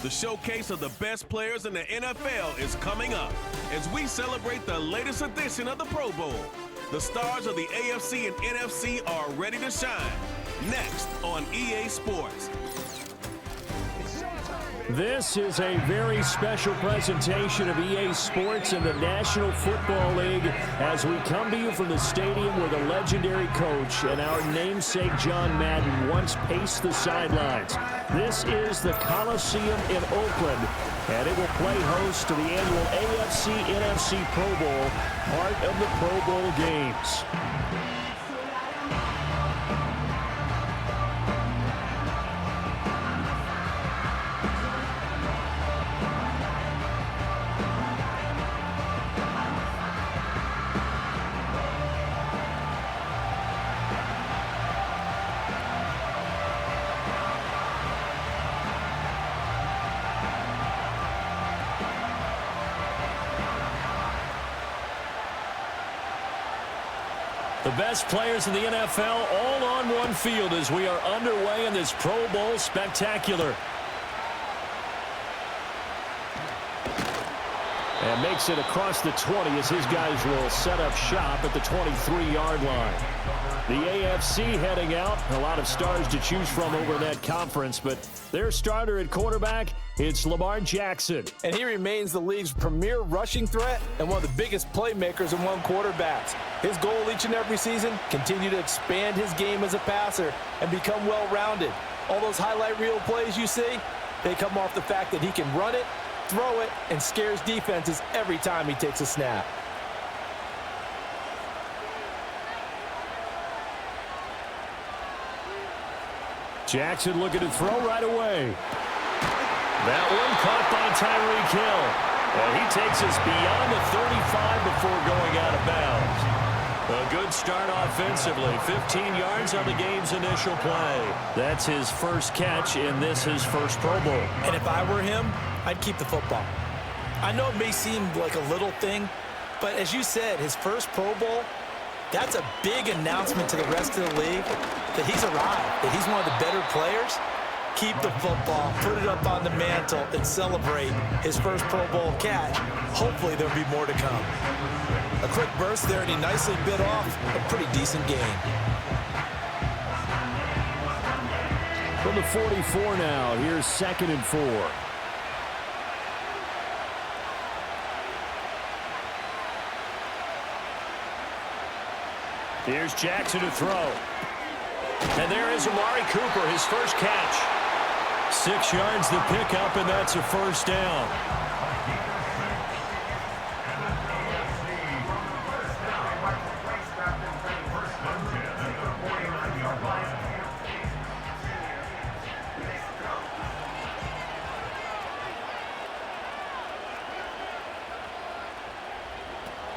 The showcase of the best players in the NFL is coming up as we celebrate the latest edition of the Pro Bowl. The stars of the AFC and NFC are ready to shine. Next on EA Sports. This is a very special presentation of EA Sports and the National Football League as we come to you from the stadium where the legendary coach and our namesake John Madden once paced the sidelines. This is the Coliseum in Oakland, and it will play host to the annual AFC-NFC Pro Bowl, part of the Pro Bowl games. The best players in the NFL all on one field as we are underway in this Pro Bowl spectacular. And makes it across the 20 as his guys will set up shop at the 23-yard line. The AFC heading out. A lot of stars to choose from over that conference, but their starter at quarterback, it's Lamar Jackson. And he remains the league's premier rushing threat and one of the biggest playmakers among quarterbacks. His goal each and every season, continue to expand his game as a passer and become well-rounded. All those highlight reel plays you see, they come off the fact that he can run it, throw it, and scares defenses every time he takes a snap. Jackson looking to throw right away. That one caught by Tyreek Hill. And he takes us beyond the 35 before going out of bounds. A good start offensively. 15 yards on the game's initial play. That's his first catch, and this his first Pro Bowl. And if I were him, I'd keep the football. I know it may seem like a little thing, but as you said, his first Pro Bowl, that's a big announcement to the rest of the league that he's arrived, that he's one of the better players. Keep the football, put it up on the mantle, and celebrate his first Pro Bowl catch. Hopefully there'll be more to come. A quick burst there, and he nicely bit off a pretty decent gain. From the 44 now, here's 2nd and 4. Here's Jackson to throw. And there is Amari Cooper, his first catch. 6 yards to pick up, and that's a first down.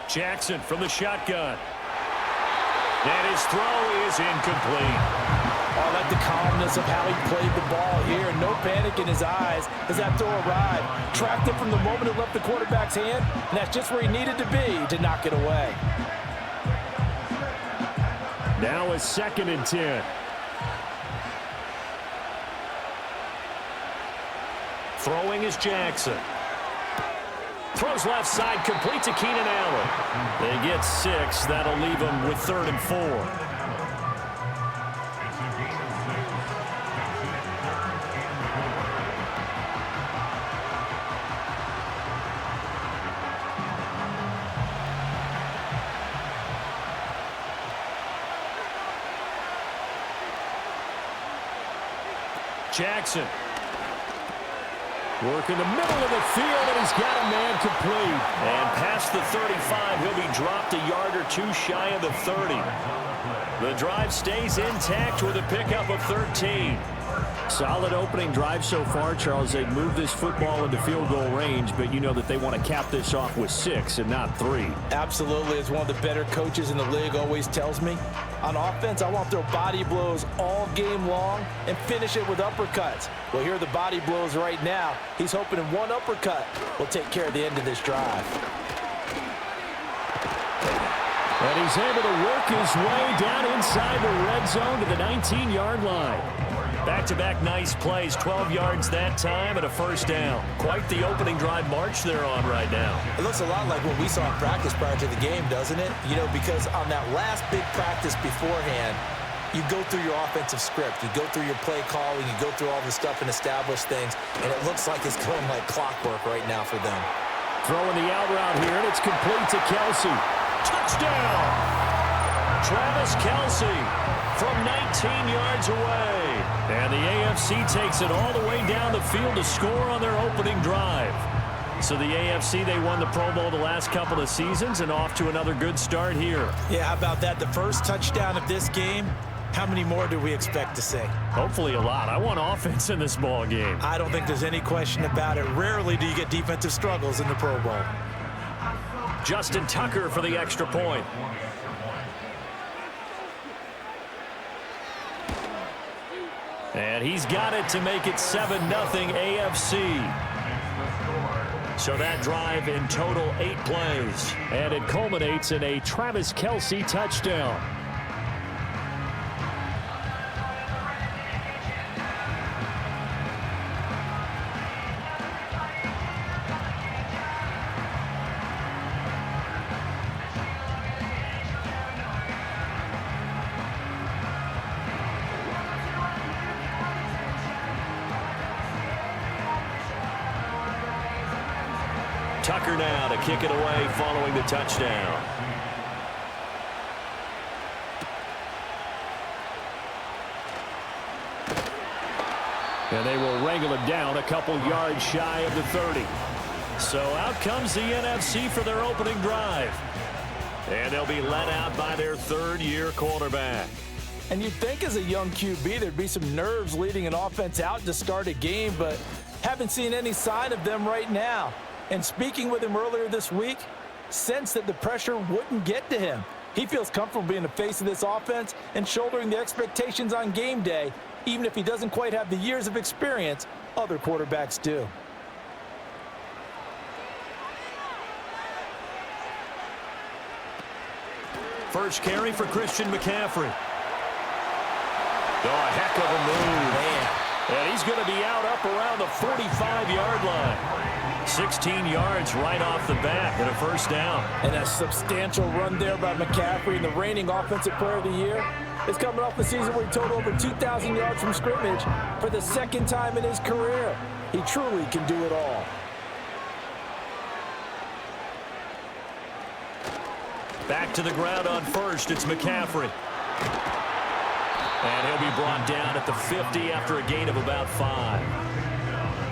Jackson from the shotgun. And his throw is incomplete. Oh, I like the calmness of how he played the ball here. No panic in his eyes as that throw arrived. Tracked it from the moment it left the quarterback's hand, and that's just where he needed to be to knock it away. Now it's 2nd and 10. Throwing is Jackson. Throws left side, complete to Keenan Allen. They get 6. That'll leave them with 3rd and 4. Jackson. Working the middle of the field, and he's got a man complete. And past the 35, he'll be dropped a yard or two shy of the 30. The drive stays intact with a pickup of 13. Solid opening drive so far, Charles. They've moved this football into field goal range, but you know that they want to cap this off with 6 and not 3. Absolutely. As one of the better coaches in the league always tells me, on offense, I want to throw body blows all game long and finish it with uppercuts. Well, here are the body blows right now. He's hoping in one uppercut will take care of the end of this drive. And he's able to work his way down inside the red zone to the 19-yard line. Back-to-back nice plays, 12 yards that time and a first down. Quite the opening drive march they're on right now. It looks a lot like what we saw in practice prior to the game, doesn't it? You know, because on that last big practice beforehand, you go through your offensive script. You go through your play calling. You go through all the stuff and establish things. And it looks like it's going like clockwork right now for them. Throwing the out route here, and it's complete to Kelsey. Touchdown! Travis Kelsey from 19 yards away. And the AFC takes it all the way down the field to score on their opening drive. So the AFC, they won the Pro Bowl the last couple of seasons and off to another good start here. Yeah, how about that? The first touchdown of this game. How many more do we expect to see? Hopefully a lot. I want offense in this ball game. I don't think there's any question about it. Rarely do you get defensive struggles in the Pro Bowl. Justin Tucker for the extra point. And he's got it to make it 7-0 AFC. So that drive in total 8 plays. And it culminates in a Travis Kelsey touchdown. Tucker now to kick it away following the touchdown. And they will wrangle him down a couple yards shy of the 30. So out comes the NFC for their opening drive. And they'll be let out by their third-year quarterback. And you'd think as a young QB there'd be some nerves leading an offense out to start a game, but haven't seen any sign of them right now. And speaking with him earlier this week, sensed that the pressure wouldn't get to him. He feels comfortable being the face of this offense and shouldering the expectations on game day, even if he doesn't quite have the years of experience other quarterbacks do. First carry for Christian McCaffrey. Oh, a heck of a move. Man. And he's going to be out up around the 45-yard line. 16 yards right off the bat and a first down. And a substantial run there by McCaffrey, the reigning offensive player of the year. Is coming off the season where he totaled over 2,000 yards from scrimmage for the second time in his career. He truly can do it all. Back to the ground on first. It's McCaffrey. And he'll be brought down at the 50 after a gain of about 5.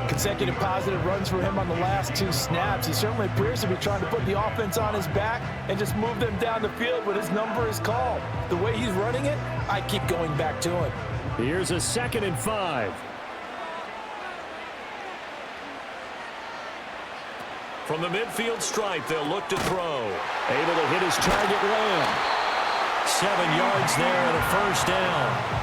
Consecutive positive runs for him on the last 2 snaps. He certainly appears to be trying to put the offense on his back and just move them down the field when his number is called. The way he's running it, I keep going back to him. Here's a 2nd and 5. From the midfield stripe, they'll look to throw. Able to hit his target Lamb. 7 yards there and a first down.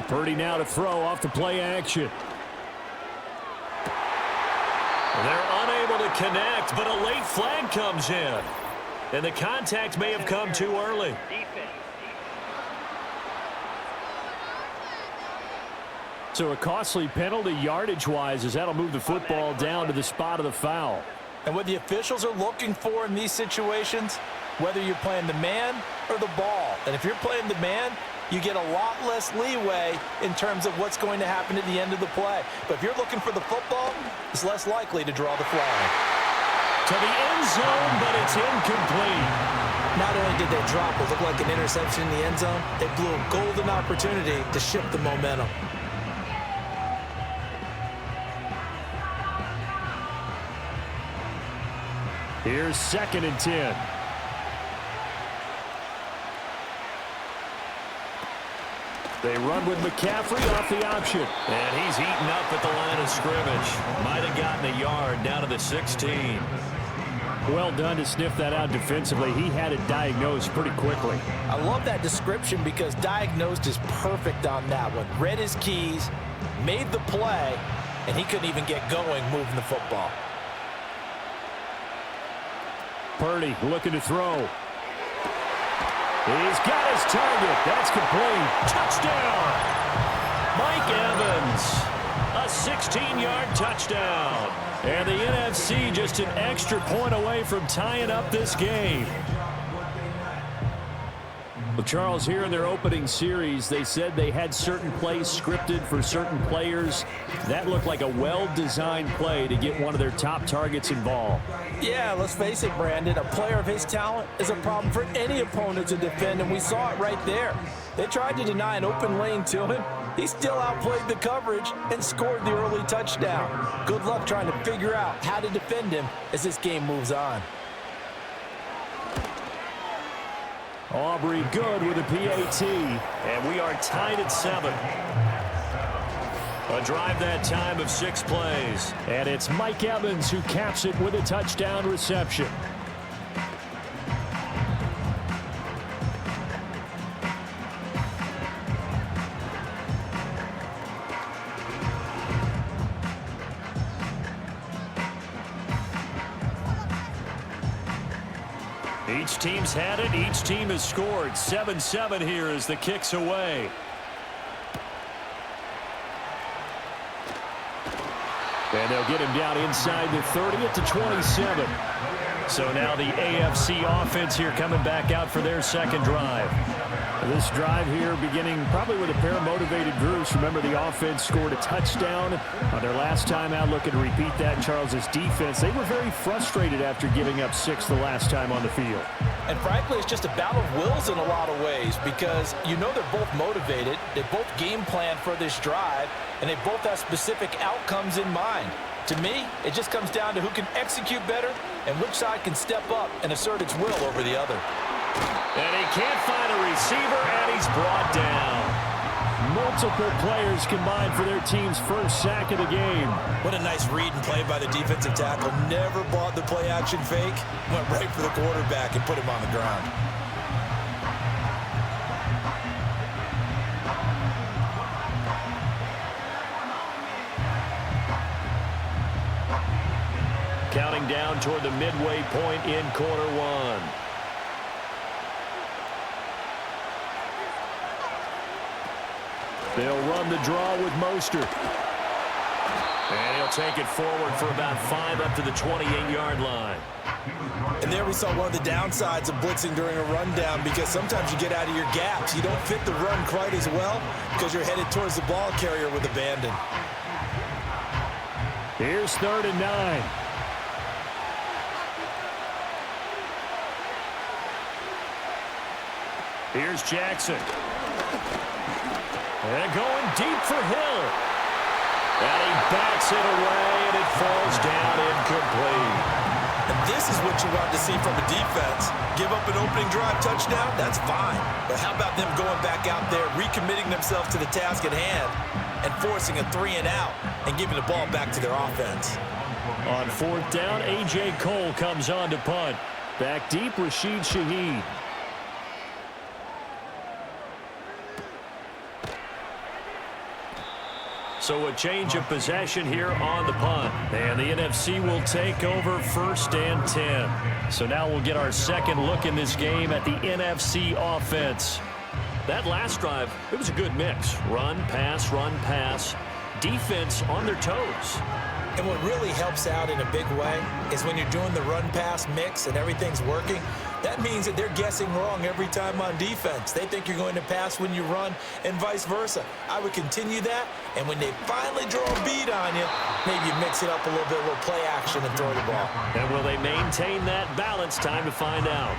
Purdy now to throw off the play action. They're unable to connect, but a late flag comes in. And the contact may have come too early. So a costly penalty yardage-wise as that'll move the football down to the spot of the foul. And what the officials are looking for in these situations, whether you're playing the man or the ball. And if you're playing the man, you get a lot less leeway in terms of what's going to happen at the end of the play. But if you're looking for the football, it's less likely to draw the flag. To the end zone, but it's incomplete. Not only did they drop what looked like an interception in the end zone, they blew a golden opportunity to shift the momentum. Here's 2nd and 10. They run with McCaffrey off the option. And he's eaten up at the line of scrimmage. Might have gotten a yard down to the 16. Well done to sniff that out defensively. He had it diagnosed pretty quickly. I love that description because diagnosed is perfect on that one. Read his keys, made the play, and he couldn't even get going moving the football. Purdy looking to throw. He's got his target. That's complete. Touchdown! Mike Evans. A 16-yard touchdown. And the NFC just an extra point away from tying up this game. Well, Charles, here in their opening series, they said they had certain plays scripted for certain players. That looked like a well-designed play to get one of their top targets involved. Yeah, let's face it, Brandon. A player of his talent is a problem for any opponent to defend, and we saw it right there. They tried to deny an open lane to him. He still outplayed the coverage and scored the early touchdown. Good luck trying to figure out how to defend him as this game moves on. Aubrey good with a PAT, and we are tied at 7. A drive that time of 6 plays. And it's Mike Evans who caps it with a touchdown reception. Each team's had it. Each team has scored. 7-7 here as the kick's away. And they'll get him down inside the 30 at the 27. So now the AFC offense here coming back out for their second drive. This drive here beginning probably with a pair of motivated groups. Remember, the offense scored a touchdown on their last time out. Looking to repeat that. Charles's defense, they were very frustrated after giving up 6 the last time on the field. And frankly, it's just a battle of wills in a lot of ways because you know they're both motivated. They both game plan for this drive, and they both have specific outcomes in mind. To me, it just comes down to who can execute better and which side can step up and assert its will over the other. And he can't find a receiver, and he's brought down. Multiple players combined for their team's first sack of the game. What a nice read and play by the defensive tackle. Never bought the play-action fake. Went right for the quarterback and put him on the ground. Counting down toward the midway point in quarter one. They'll run the draw with Mostert. And he'll take it forward for about 5 up to the 28-yard line. And there we saw one of the downsides of blitzing during a rundown because sometimes you get out of your gaps. You don't fit the run quite as well because you're headed towards the ball carrier with abandon. Here's 3rd and 9. Here's Jackson. And going deep for Hill. And he bats it away, and it falls down incomplete. And this is what you want to see from a defense. Give up an opening drive touchdown, that's fine. But how about them going back out there, recommitting themselves to the task at hand, and forcing a 3-and-out, and giving the ball back to their offense. On 4th down, A.J. Cole comes on to punt. Back deep, Rashid Shaheed. So a change of possession here on the punt. And the NFC will take over 1st and 10. So now we'll get our second look in this game at the NFC offense. That last drive, it was a good mix. Run, pass, defense on their toes. And what really helps out in a big way is when you're doing the run-pass mix and everything's working, that means that they're guessing wrong every time on defense. They think you're going to pass when you run and vice versa. I would continue that, and when they finally draw a bead on you, maybe you mix it up a little bit, a little play action and throw the ball. And will they maintain that balance? Time to find out.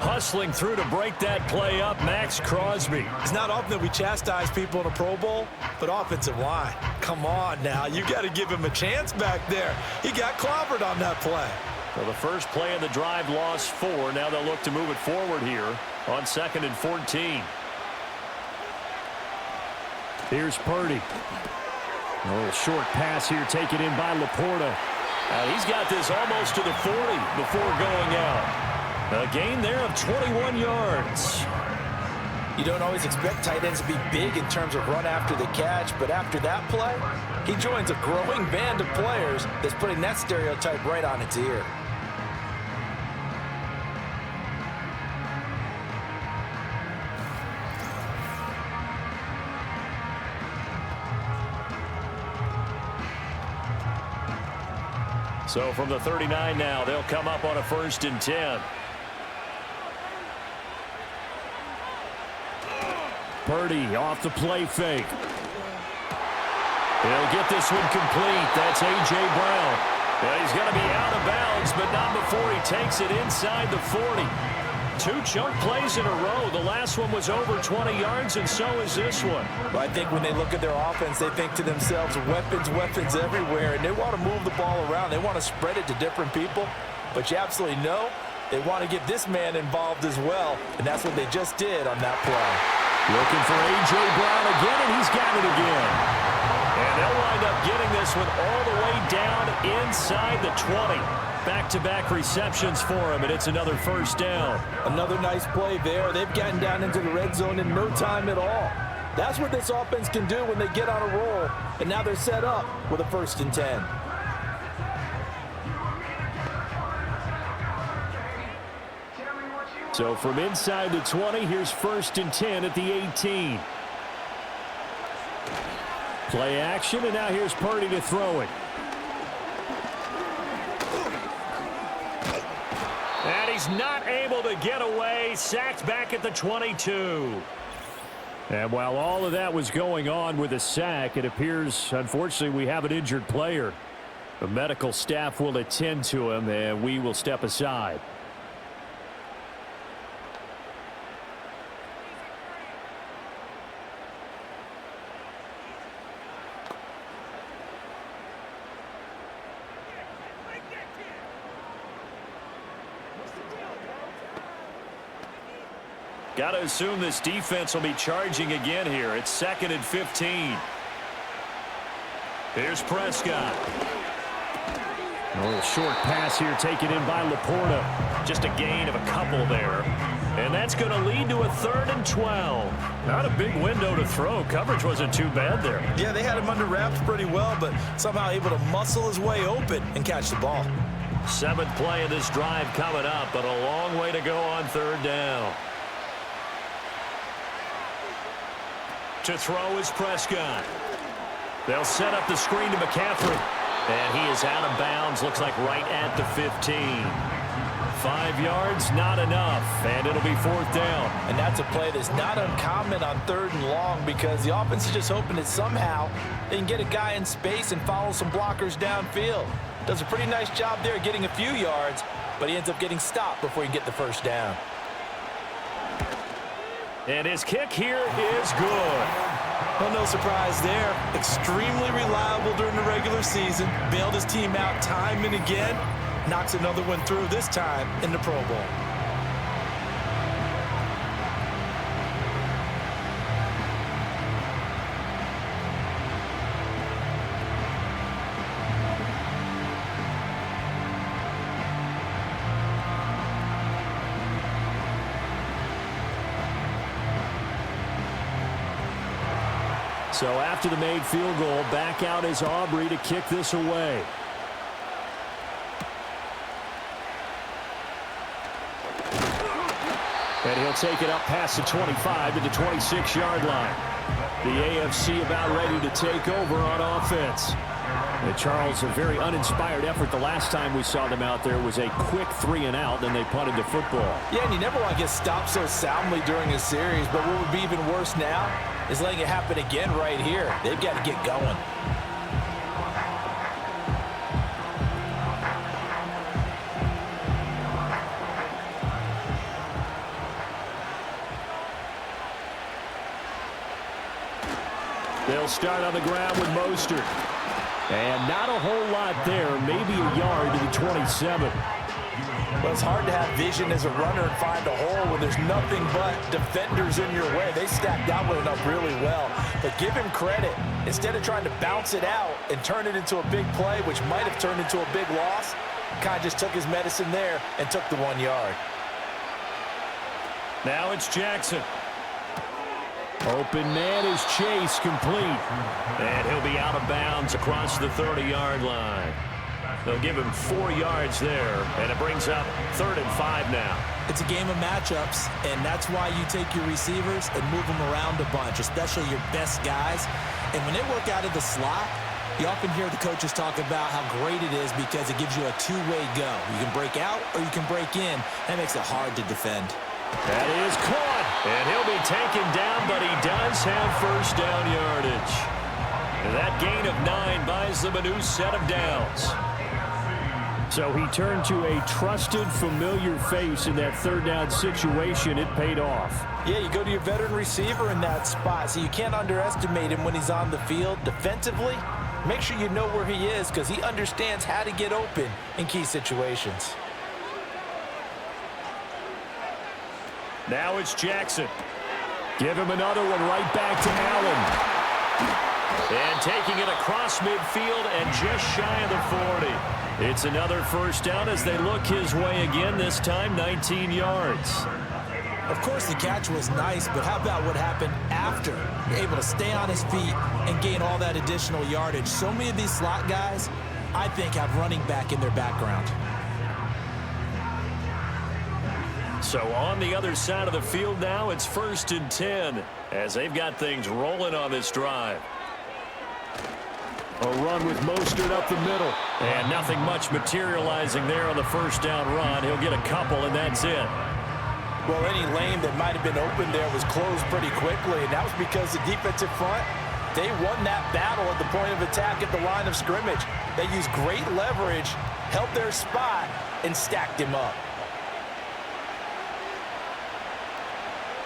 Hustling through to break that play up, Max Crosby. It's not often that we chastise people in a Pro Bowl, but offensive line. Come on now, you got to give him a chance back there. He got clobbered on that play. Well, the first play of the drive lost 4. Now they'll look to move it forward here on 2nd and 14. Here's Purdy. A little short pass here taken in by Laporta. And he's got this almost to the 40 before going out. A gain there of 21 yards. You don't always expect tight ends to be big in terms of run after the catch, but after that play, he joins a growing band of players that's putting that stereotype right on its ear. So from the 39 now, they'll come up on a 1st and 10. Purdy off the play fake. He'll get this one complete. That's A.J. Brown. And he's going to be out of bounds, but not before he takes it inside the 40. 2 chunk plays in a row. The last one was over 20 yards, and so is this one. Well, I think when they look at their offense, they think to themselves, weapons, weapons everywhere, and they want to move the ball around. They want to spread it to different people, but you absolutely know they want to get this man involved as well, and that's what they just did on that play. Looking for A.J. Brown again, and he's got it again. And they'll wind up getting this one all the way down inside the 20. Back-to-back receptions for him, and it's another 1st down. Another nice play there. They've gotten down into the red zone in no time at all. That's what this offense can do when they get on a roll, and now they're set up with a 1st and 10. So from inside the 20, here's 1st and 10 at the 18. Play action, and now here's Purdy to throw it. And he's not able to get away. Sacked back at the 22. And while all of that was going on with a sack, it appears, unfortunately, we have an injured player. The medical staff will attend to him, and we will step aside. Got to assume this defense will be charging again here. It's 2nd and 15. Here's Prescott. A little short pass here taken in by Laporta. Just a gain of a couple there. And that's going to lead to a 3rd and 12. Not a big window to throw. Coverage wasn't too bad there. Yeah, they had him under wraps pretty well, but somehow able to muscle his way open and catch the ball. 7th play of this drive coming up, but a long way to go on 3rd down. To throw is Prescott. They'll set up the screen to McCaffrey. And he is out of bounds. Looks like right at the 15. 5 yards, not enough. And it'll be 4th down. And that's a play that's not uncommon on 3rd and long because the offense is just hoping that somehow they can get a guy in space and follow some blockers downfield. Does a pretty nice job there getting a few yards, but he ends up getting stopped before he can get the 1st down. And his kick here is good. Well, no surprise there. Extremely reliable during the regular season. Bailed his team out time and again. Knocks another one through, this time in the Pro Bowl. So after the made field goal, back out is Aubrey to kick this away. And he'll take it up past the 25 to the 26-yard line. The AFC about ready to take over on offense. And Charles, a very uninspired effort the last time we saw them out there was a quick 3-and-out, then they punted the football. Yeah, and you never want to get stopped so soundly during a series, but what would be even worse now is letting it happen again right here. They've got to get going. They'll start on the ground with Mostert. And not a whole lot there, maybe a yard to the 27. Well, it's hard to have vision as a runner and find a hole when there's nothing but defenders in your way. They stacked that one up really well. But give him credit. Instead of trying to bounce it out and turn it into a big play, which might have turned into a big loss, kind of just took his medicine there and took the 1 yard. Now it's Jackson. Open man is Chase, complete. And he'll be out of bounds across the 30-yard line. They'll give him 4 yards there, and it brings up 3rd and 5 now. It's a game of matchups, and that's why you take your receivers and move them around a bunch, especially your best guys. And when they work out of the slot, you often hear the coaches talk about how great it is because it gives you a two-way go. You can break out or you can break in. That makes it hard to defend. That is caught, and he'll be taken down, but he does have first down yardage. And that gain of 9 buys them a new set of downs. So he turned to a trusted, familiar face in that 3rd down situation. It paid off. Yeah, you go to your veteran receiver in that spot, so you can't underestimate him when he's on the field. Defensively, make sure you know where he is because he understands how to get open in key situations. Now it's Jackson. Give him another one right back to Allen. And taking it across midfield and just shy of the 40. It's another first down as they look his way again, this time 19 yards. Of course, the catch was nice, but how about what happened after? You're able to stay on his feet and gain all that additional yardage. So many of these slot guys, I think, have running back in their background. So on the other side of the field now, it's 1st and 10 as they've got things rolling on this drive. A run with Mostert up the middle. And nothing much materializing there on the first down run. He'll get a couple, and that's it. Well, any lane that might have been open there was closed pretty quickly, and that was because the defensive front, they won that battle at the point of attack at the line of scrimmage. They used great leverage, held their spot, and stacked him up.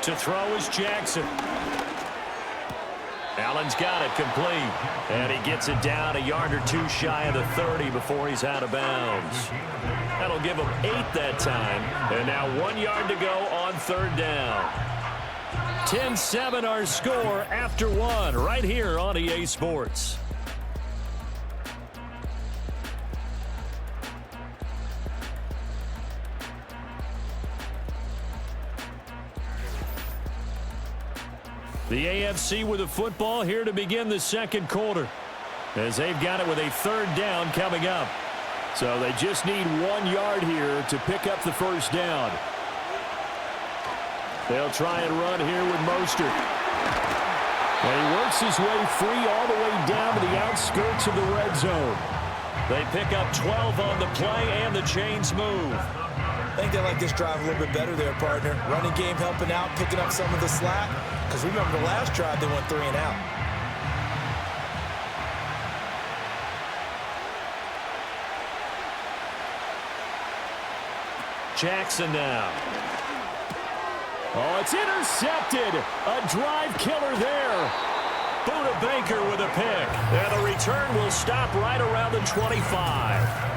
To throw is Jackson. Allen's got it complete. And he gets it down a yard or two shy of the 30 before he's out of bounds. That'll give him 8 that time. And now 1 yard to go on 3rd down. 10-7 our score after 1 right here on EA Sports. The AFC with a football here to begin the 2nd quarter, as they've got it with a 3rd down coming up. So they just need 1 yard here to pick up the first down. They'll try and run here with Mostert. And he works his way free all the way down to the outskirts of the red zone. They pick up 12 on the play, and the chains move. I think they like this drive a little bit better there, partner. Running game helping out, picking up some of the slack. Because remember, the last drive, they went 3 and out. Jackson now. Oh, it's intercepted. A drive killer there. Buda Baker with a pick. And the return will stop right around the 25.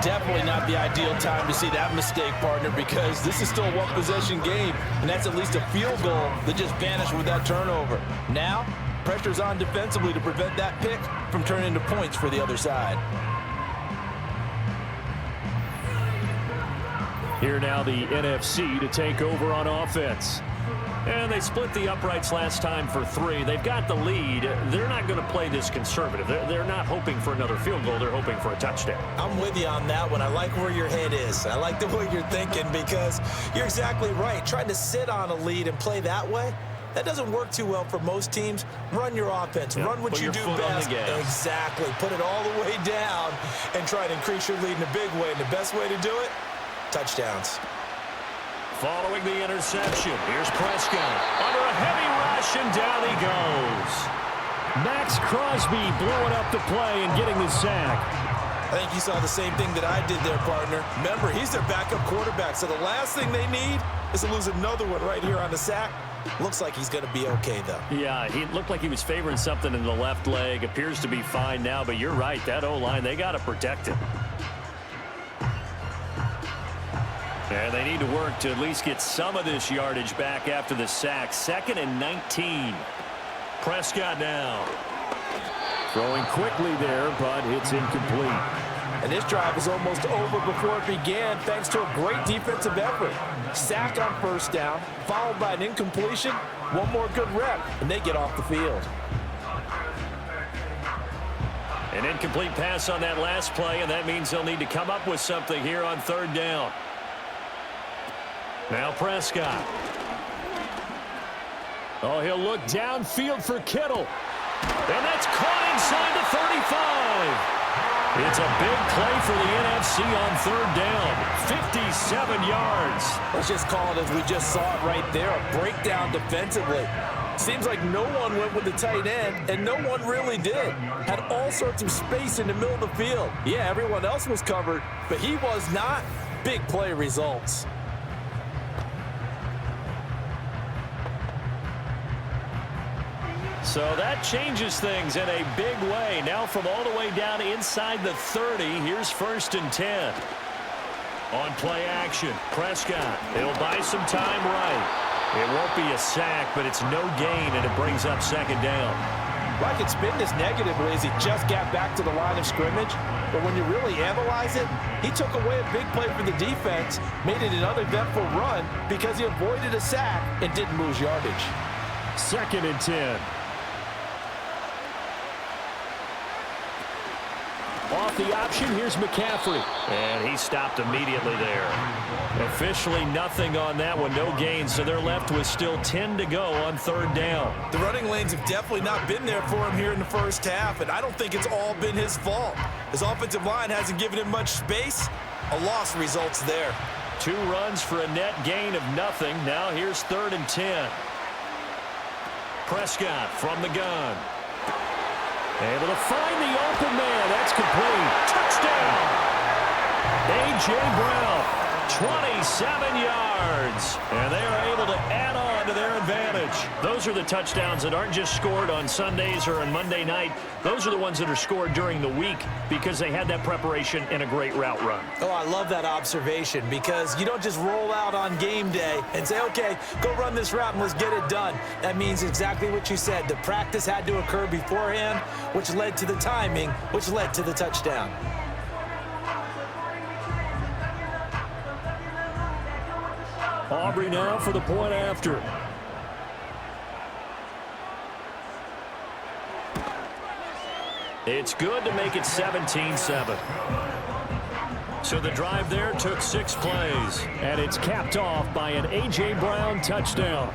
Definitely not the ideal time to see that mistake, partner, because this is still a one-possession game, and that's at least a field goal that just vanished with that turnover. Now, pressure's on defensively to prevent that pick from turning into points for the other side. Here now the NFC to take over on offense. And they split the uprights last time for 3. They've got the lead. They're not going to play this conservative. They're not hoping for another field goal. They're hoping for a touchdown. I'm with you on that one. I like where your head is. I like the way you're thinking because you're exactly right. Trying to sit on a lead and play that way, that doesn't work too well for most teams. Run your offense. Yep. Run what Put you your do foot on best. the gas. Exactly. Put it all the way down and try to increase your lead in a big way. And the best way to do it, touchdowns. Following the interception, here's Prescott. Under a heavy rush, and down he goes. Max Crosby blowing up the play and getting the sack. I think you saw the same thing that I did there, partner. Remember, he's their backup quarterback, so the last thing they need is to lose another one right here on the sack. Looks like he's going to be okay, though. Yeah, he looked like he was favoring something in the left leg. Appears to be fine now, but you're right. That O-line, they got to protect him. And they need to work to at least get some of this yardage back after the sack. 2nd and 19. Prescott now. Throwing quickly there, but it's incomplete. And this drive is almost over before it began thanks to a great defensive effort. Sack on first down, followed by an incompletion. One more good rep, and they get off the field. An incomplete pass on that last play, and that means they'll need to come up with something here on 3rd down. Now Prescott. Oh, he'll look downfield for Kittle. And that's caught inside the 35. It's a big play for the NFC on 3rd down. 57 yards. Let's just call it as we just saw it right there, a breakdown defensively. Seems like no one went with the tight end, and no one really did. Had all sorts of space in the middle of the field. Yeah, everyone else was covered, but he was not. Big play results. So that changes things in a big way. Now from all the way down inside the 30, here's 1st and 10. On play action, Prescott. He'll buy some time right. It won't be a sack, but it's no gain, and it brings up 2nd down. Well, I can spin this negatively as he just got back to the line of scrimmage. But when you really analyze it, he took away a big play for the defense, made it an uneventful run because he avoided a sack and didn't lose yardage. 2nd and 10. Off the option, here's McCaffrey. And he stopped immediately there. Officially nothing on that one, no gain, so they're left with still 10 to go on 3rd down. The running lanes have definitely not been there for him here in the first half, and I don't think it's all been his fault. His offensive line hasn't given him much space. A loss results there. 2 runs for a net gain of nothing. Now here's 3rd and 10. Prescott from the gun. Able to find the open man. That's complete. Touchdown. A.J. Brown, 27 yards. And they are able to add on to their advantage. Those are the touchdowns that aren't just scored on Sundays or on Monday night. Those are the ones that are scored during the week because they had that preparation and a great route run. Oh, I love that observation because you don't just roll out on game day and say, okay, go run this route and let's get it done. That means exactly what you said. The practice had to occur beforehand, which led to the timing, which led to the touchdown. Aubrey now for the point after. It's good to make it 17-7. So the drive there took 6 plays. And it's capped off by an A.J. Brown touchdown.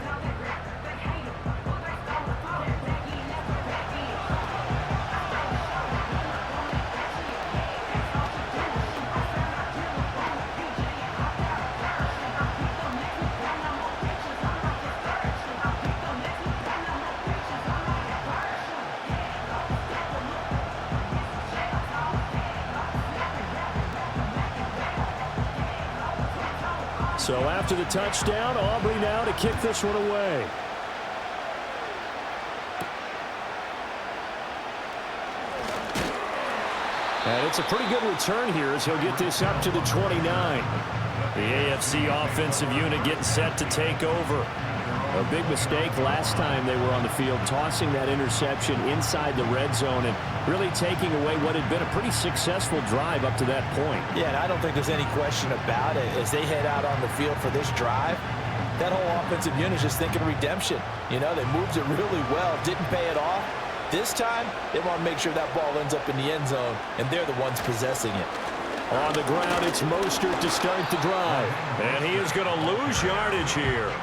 So after the touchdown, Aubrey now to kick this one away. And it's a pretty good return here as he'll get this up to the 29. The AFC offensive unit getting set to take over. A big mistake last time they were on the field, tossing that interception inside the red zone and really taking away what had been a pretty successful drive up to that point. Yeah, and I don't think there's any question about it. As they head out on the field for this drive, that whole offensive unit is just thinking redemption. You know, they moved it really well, didn't pay it off. This time, they want to make sure that ball ends up in the end zone, and they're the ones possessing it. On the ground, it's Mostert to start the drive. And he is going to lose yardage here.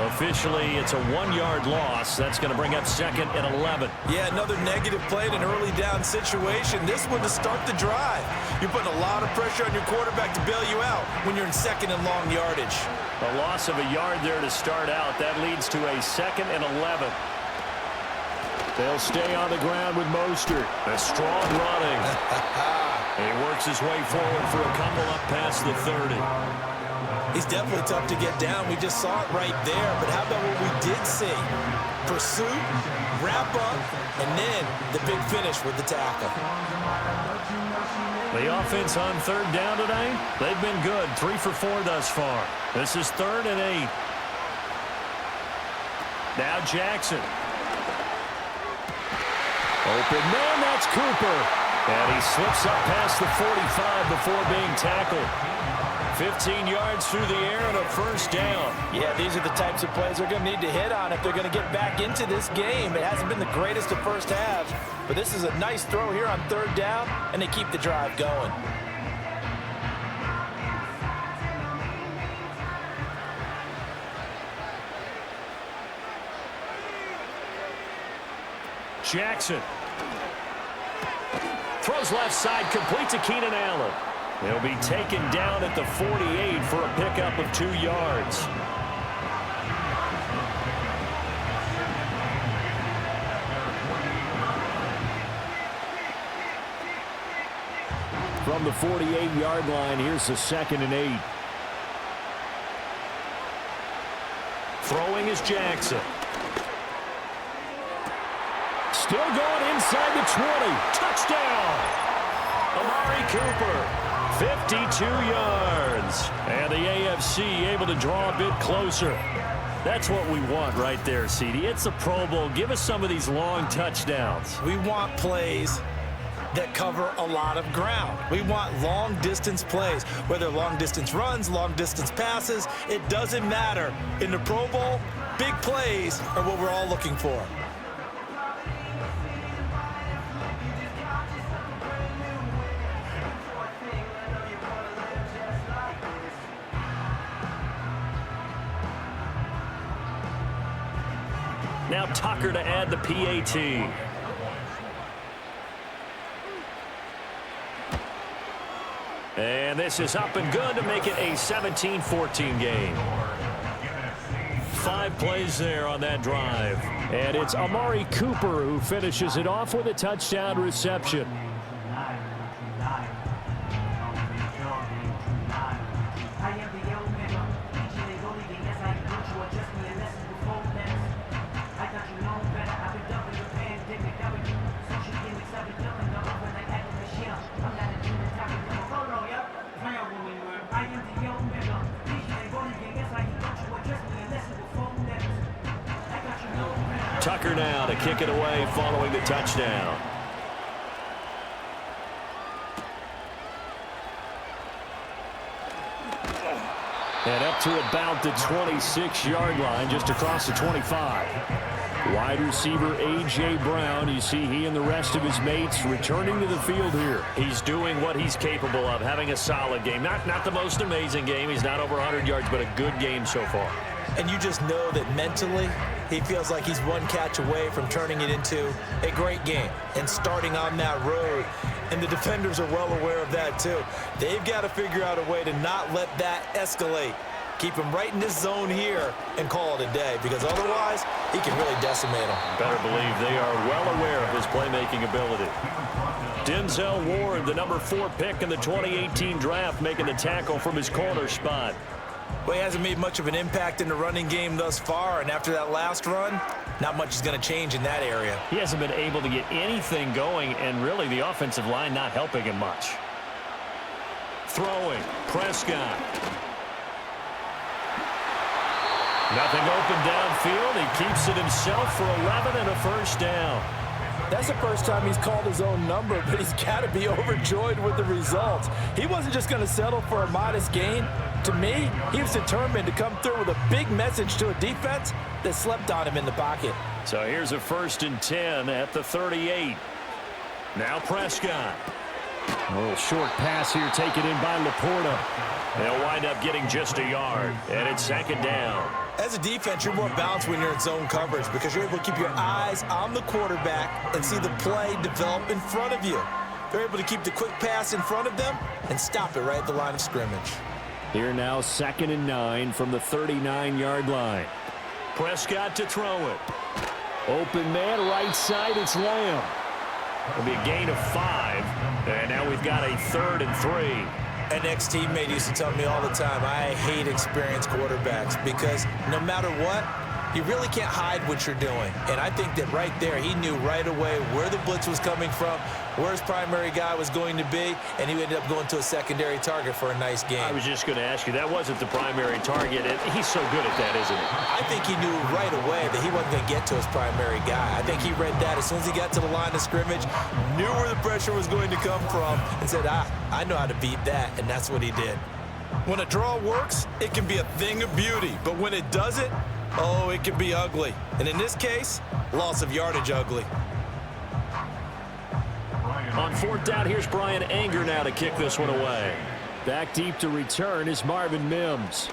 Officially, it's a 1-yard loss. That's going to bring up 2nd and 11. Yeah, another negative play in an early down situation. This one to start the drive. You're putting a lot of pressure on your quarterback to bail you out when you're in 2nd and long yardage. A loss of a yard there to start out. That leads to a 2nd and 11. They'll stay on the ground with Mostert. A strong running. He works his way forward for a couple up past the 30. He's definitely tough to get down. We just saw it right there. But how about what we did see? Pursuit, wrap up, and then the big finish with the tackle. The offense on third down today, they've been good. 3 for 4 thus far. This is 3rd and 8. Now Jackson. Open man, that's Cooper. And he slips up past the 45 before being tackled. 15 yards through the air and a first down. Yeah, these are the types of plays they're going to need to hit on if they're going to get back into this game. It hasn't been the greatest of first halves, but this is a nice throw here on third down, and they keep the drive going. Jackson. Throws left side, complete to Keenan Allen. He'll be taken down at the 48 for a pickup of 2 yards. From the 48-yard line, here's the 2nd and 8. Throwing is Jackson. Still going inside the 20. Touchdown! Amari Cooper. 52 yards. And the AFC able to draw a bit closer. That's what we want right there, CD. It's a Pro Bowl. Give us some of these long touchdowns. We want plays that cover a lot of ground. We want long-distance plays, whether long-distance runs, long-distance passes. It doesn't matter. In the Pro Bowl, big plays are what we're all looking for. Now Tucker to add the PAT. And this is up and good to make it a 17-14 game. 5 plays there on that drive. And it's Amari Cooper who finishes it off with a touchdown reception. Tucker now to kick it away following the touchdown. And up to about the 26-yard line, just across the 25. Wide receiver A.J. Brown, you see he and the rest of his mates returning to the field here. He's doing what he's capable of, having a solid game. Not the most amazing game. He's not over 100 yards, but a good game so far. And you just know that mentally, he feels like he's one catch away from turning it into a great game and starting on that road. And the defenders are well aware of that, too. They've got to figure out a way to not let that escalate. Keep him right in this zone here and call it a day, because otherwise he can really decimate him. Better believe they are well aware of his playmaking ability. Denzel Ward, the number 4 pick in the 2018 draft, making the tackle from his corner spot. Well, he hasn't made much of an impact in the running game thus far, and after that last run, not much is going to change in that area. He hasn't been able to get anything going, and really the offensive line not helping him much. Throwing, Prescott. Nothing open downfield. He keeps it himself for 11 and a first down. That's the first time he's called his own number, but he's got to be overjoyed with the results. He wasn't just going to settle for a modest gain. To me, he was determined to come through with a big message to a defense that slept on him in the pocket. So here's a 1st and 10 at the 38. Now Prescott. A little short pass here taken in by Laporta. They'll wind up getting just a yard, and it's 2nd down. As a defense, you're more balanced when you're in zone coverage because you're able to keep your eyes on the quarterback and see the play develop in front of you. They're able to keep the quick pass in front of them and stop it right at the line of scrimmage. Here now 2nd and 9 from the 39-yard line. Prescott to throw it. Open man, right side, it's Lamb. It'll be a gain of 5, and now we've got a 3rd and 3. An ex-teammate used to tell me all the time, I hate experienced quarterbacks because no matter what, You really can't hide what you're doing. And I think that right there, he knew right away where the blitz was coming from, where his primary guy was going to be, and he ended up going to a secondary target for a nice game. I was just going to ask you, that wasn't the primary target. He's so good at that, isn't he? I think he knew right away that he wasn't going to get to his primary guy. I think he read that as soon as he got to the line of scrimmage, knew where the pressure was going to come from, and said, I know how to beat that, and that's what he did. When a draw works, it can be a thing of beauty, but when it doesn't, oh, it can be ugly. And in this case, loss of yardage ugly. On fourth down, here's Brian Anger now to kick this one away. Back deep to return is Marvin Mims.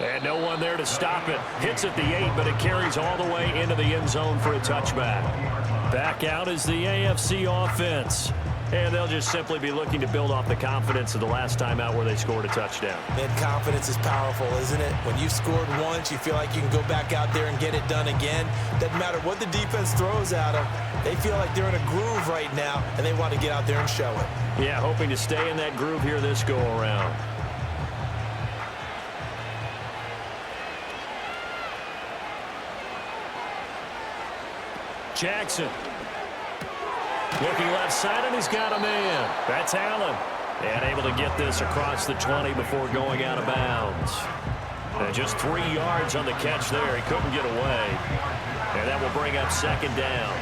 And no one there to stop it. Hits at the 8, but it carries all the way into the end zone for a touchback. Back out is the AFC offense. And they'll just simply be looking to build off the confidence of the last time out where they scored a touchdown. And confidence is powerful, isn't it? When you've scored once, you feel like you can go back out there and get it done again. Doesn't matter what the defense throws at them. They feel like they're in a groove right now, and they want to get out there and show it. Yeah, hoping to stay in that groove here this go-around. Jackson. Looking left side, and he's got a man. That's Allen. And able to get this across the 20 before going out of bounds. And just 3 yards on the catch there. He couldn't get away. And that will bring up second down.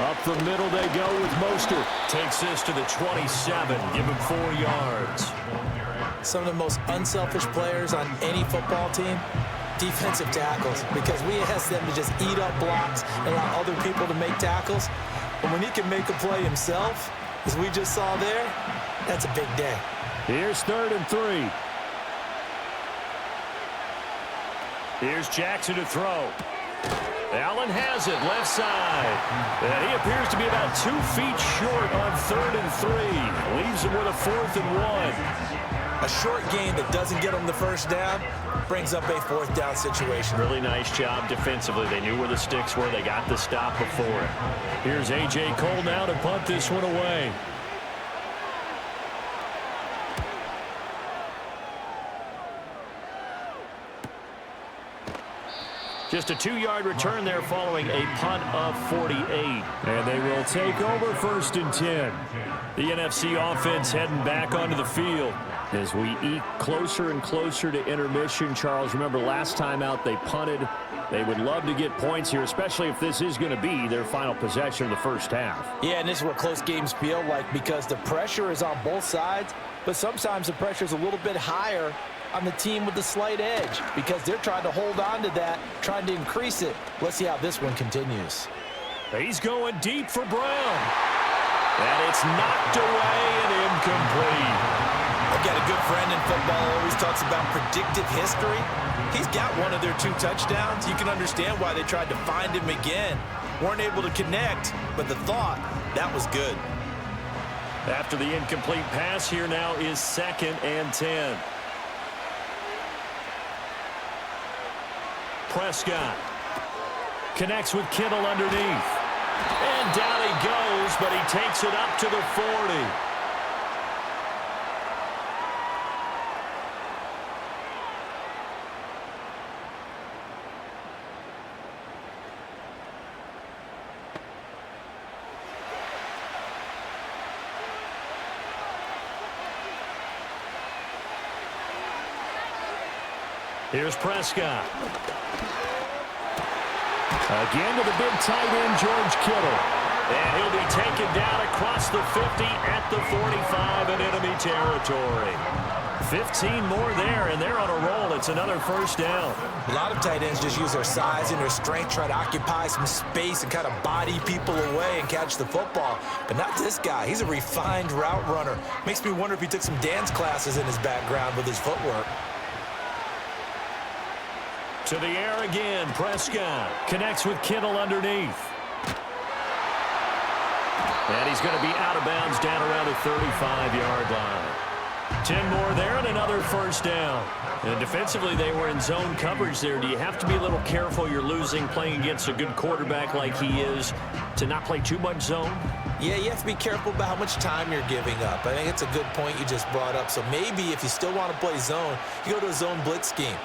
Up the middle they go with Mostert. Takes this to the 27. Give him 4 yards. Some of the most unselfish players on any football team, defensive tackles, because we ask them to just eat up blocks and allow other people to make tackles. But when he can make a play himself, as we just saw there, that's a big day. Here's 3rd and 3. Here's Jackson to throw. Allen has it, left side. And he appears to be about 2 feet short on 3rd and 3. Leaves him with a 4th and 1. A short gain that doesn't get him the first down brings up a 4th down situation. Really nice job defensively. They knew where the sticks were. They got the stop before it. Here's A.J. Cole now to punt this one away. Just a 2-yard return there following a punt of 48. And they will take over 1st and 10. The NFC offense heading back onto the field. As we eke closer and closer to intermission, Charles, remember last time out they punted. They would love to get points here, especially if this is going to be their final possession of the first half. Yeah, and this is what close games feel like because the pressure is on both sides, but sometimes the pressure is a little bit higher on the team with the slight edge because they're trying to hold on to that, trying to increase it. Let's see how this one continues. He's going deep for Brown. And it's knocked away and incomplete. I've got a good friend in football who always talks about predictive history. He's got one of their 2 touchdowns. You can understand why they tried to find him again. Weren't able to connect, but the thought, that was good. After the incomplete pass, here now is 2nd and 10. Prescott connects with Kittle underneath. And down he goes, but he takes it up to the 40. Here's Prescott. Again to the big tight end, George Kittle. And he'll be taken down across the 50 at the 45 in enemy territory. 15 more there, and they're on a roll. It's another first down. A lot of tight ends just use their size and their strength, try to occupy some space and kind of body people away and catch the football. But not this guy. He's a refined route runner. Makes me wonder if he took some dance classes in his background with his footwork. To the air again, Prescott connects with Kittle underneath. And he's going to be out of bounds down around the 35-yard line. 10 more there and another first down. And defensively, they were in zone coverage there. Do you have to be a little careful you're losing playing against a good quarterback like he is to not play too much zone? Yeah, you have to be careful about how much time you're giving up. I think it's a good point you just brought up. So maybe if you still want to play zone, you go to a zone blitz scheme.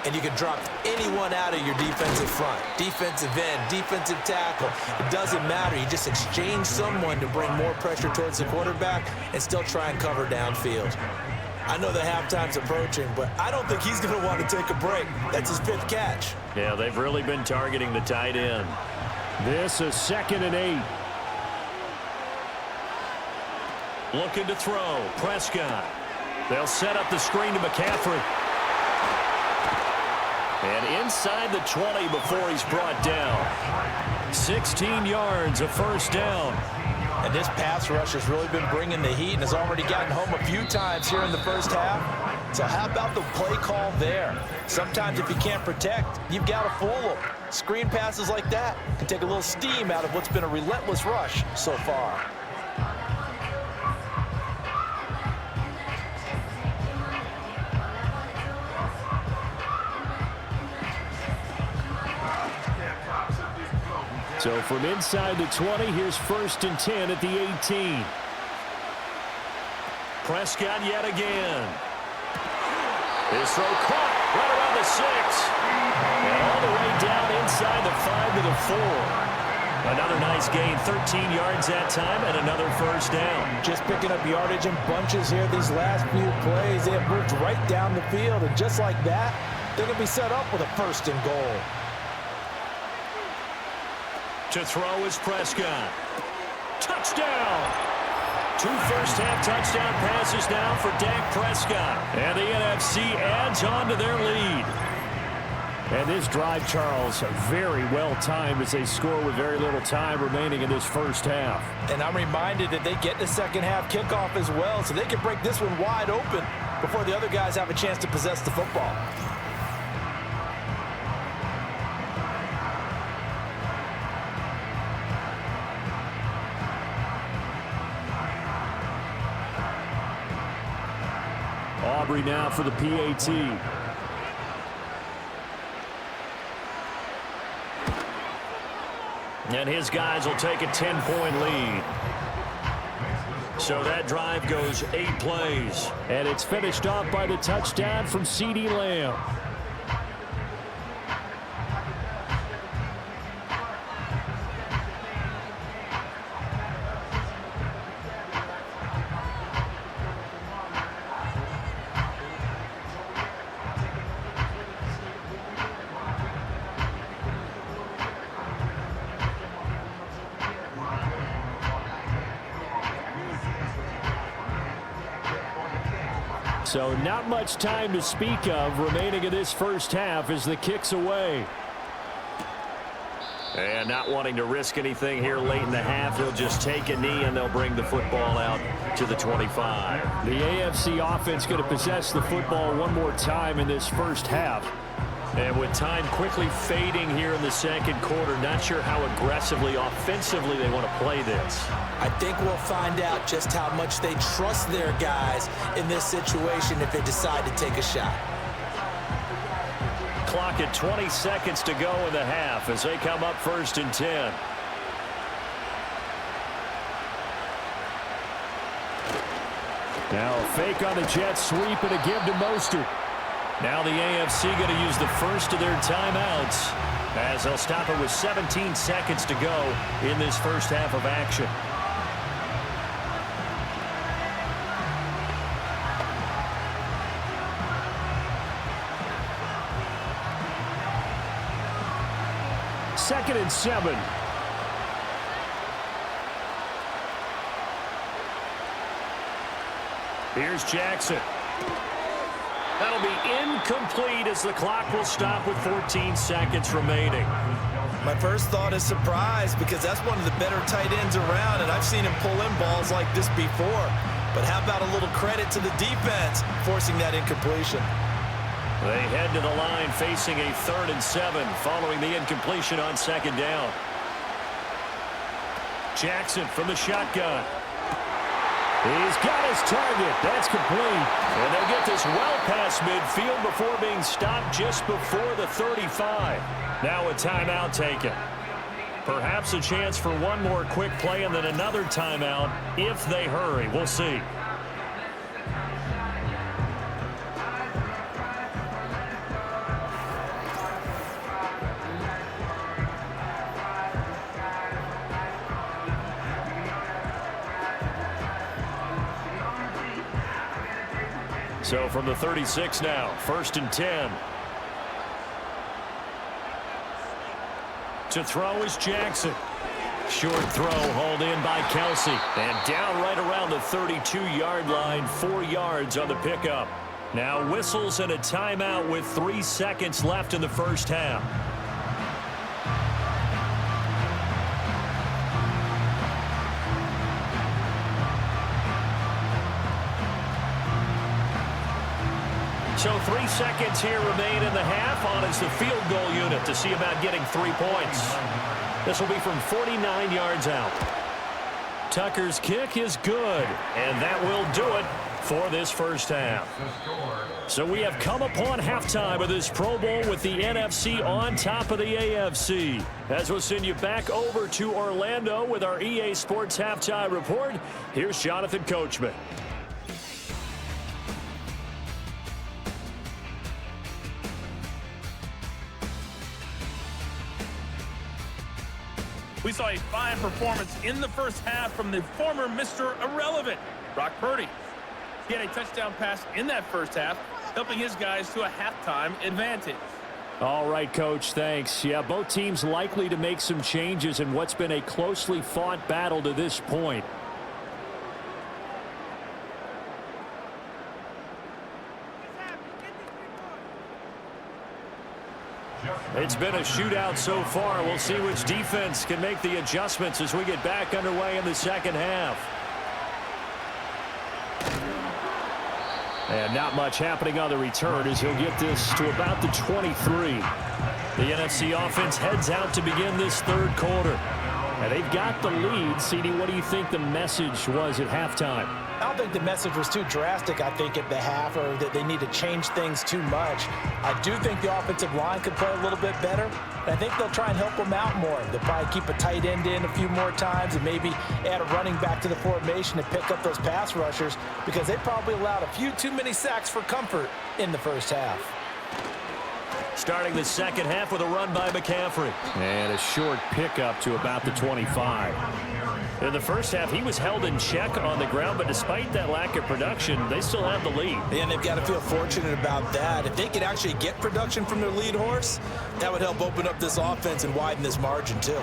And you can drop anyone out of your defensive front. Defensive end, defensive tackle. It doesn't matter. You just exchange someone to bring more pressure towards the quarterback and still try and cover downfield. I know the halftime's approaching, but I don't think he's going to want to take a break. That's his 5th catch. Yeah, they've really been targeting the tight end. This is 2nd and 8. Looking to throw. Prescott. They'll set up the screen to McCaffrey. And inside the 20 before he's brought down. 16 yards, a first down. And this pass rush has really been bringing the heat and has already gotten home a few times here in the first half. So how about the play call there? Sometimes if you can't protect, you've got to fool them. Screen passes like that can take a little steam out of what's been a relentless rush so far. So from inside the 20, here's 1st and 10 at the 18. Prescott yet again. His throw caught right around the 6. And all the way down inside the 5 to the 4. Another nice gain, 13 yards that time, and another first down. Just picking up yardage in bunches here these last few plays. They have moved right down the field, and just like that, they're going to be set up with a 1st and goal. To throw is Prescott. Touchdown! 2 first-half touchdown passes now for Dak Prescott. And the NFC adds on to their lead. And this drive, Charles, very well timed as they score with very little time remaining in this first half. And I'm reminded that they get the second-half kickoff as well, so they can break this one wide open before the other guys have a chance to possess the football. Aubrey now for the PAT. And his guys will take a 10-point lead. So that drive goes 8 plays. And it's finished off by the touchdown from CeeDee Lamb. So not much time to speak of remaining in this first half as the kick's away. And not wanting to risk anything here late in the half, he'll just take a knee and they'll bring the football out to the 25. The AFC offense going to possess the football one more time in this first half. And with time quickly fading here in the second quarter, not sure how aggressively, offensively they want to play this. I think we'll find out just how much they trust their guys in this situation if they decide to take a shot. Clock at 20 seconds to go in the half as they come up 1st and 10. Now a fake on the jet sweep and a give to Mostert. Now the AFC going to use the first of their timeouts as they'll stop it with 17 seconds to go in this first half of action. Second and 7. Here's Jackson. That'll be incomplete as the clock will stop with 14 seconds remaining. My first thought is surprise because that's one of the better tight ends around, and I've seen him pull in balls like this before. But how about a little credit to the defense forcing that incompletion? They head to the line facing a 3rd and 7 following the incompletion on 2nd down. Jackson from the shotgun. He's got his target. That's complete. And they'll get this well past midfield before being stopped just before the 35. Now a timeout taken. Perhaps a chance for one more quick play and then another timeout if they hurry. We'll see. So from the 36 now, 1st and 10. To throw is Jackson. Short throw hauled in by Kelsey. And down right around the 32-yard line, 4 yards on the pickup. Now whistles and a timeout with 3 seconds left in the first half. So 3 seconds here remain in the half. On is the field goal unit to see about getting 3 points. This will be from 49 yards out. Tucker's kick is good, and that will do it for this first half. So we have come upon halftime of this Pro Bowl with the NFC on top of the AFC. As we'll send you back over to Orlando with our EA Sports Halftime Report, here's Jonathan Coachman. We saw a fine performance in the first half from the former Mr. Irrelevant, Brock Purdy. He had a touchdown pass in that first half, helping his guys to a halftime advantage. All right, Coach, thanks. Yeah, both teams likely to make some changes in what's been a closely fought battle to this point. It's been a shootout so far. We'll see which defense can make the adjustments as we get back underway in the second half. And not much happening on the return as he'll get this to about the 23. The NFC offense heads out to begin this third quarter. And they've got the lead. CD, what do you think the message was at halftime? I don't think the message was too drastic, I think, at the half, or that they need to change things too much. I do think the offensive line could play a little bit better, and I think they'll try and help them out more. They'll probably keep a tight end in a few more times and maybe add a running back to the formation to pick up those pass rushers, because they probably allowed a few too many sacks for comfort in the first half. Starting the second half with a run by McCaffrey. And a short pickup to about the 25. In the first half, he was held in check on the ground, but despite that lack of production, they still have the lead. And they've got to feel fortunate about that. If they could actually get production from their lead horse, that would help open up this offense and widen this margin, too.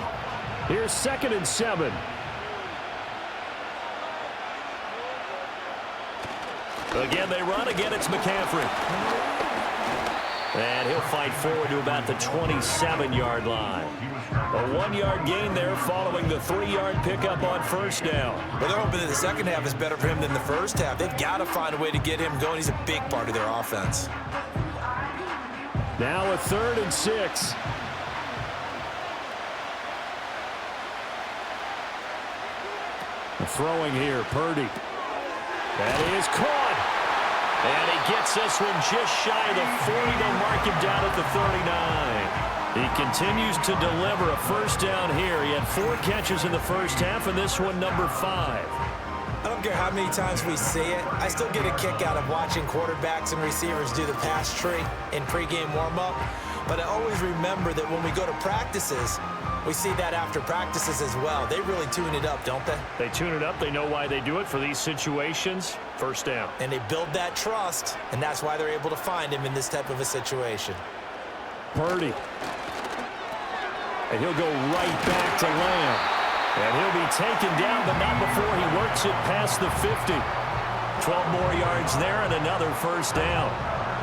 Here's 2nd and 7. Again, they run. Again, it's McCaffrey. And he'll fight forward to about the 27-yard line. A 1-yard gain there following the 3-yard pickup on first down. Well, they're hoping that the second half is better for him than the first half. They've got to find a way to get him going. He's a big part of their offense. Now a 3rd and 6. Throwing here, Purdy. That is caught. And he gets this one just shy of the 40. They mark him down at the 39. He continues to deliver a first down here. He had 4 catches in the first half, and this one number 5. I don't care how many times we see it. I still get a kick out of watching quarterbacks and receivers do the pass tree in pregame warm-up. But I always remember that when we go to practices, we see that after practices as well. They really tune it up, don't they? They tune it up. They know why they do it for these situations. First down. And they build that trust, and that's why they're able to find him in this type of a situation. Purdy. And he'll go right back to Lamb. And he'll be taken down, but not before he works it past the 50. 12 more yards there and another first down.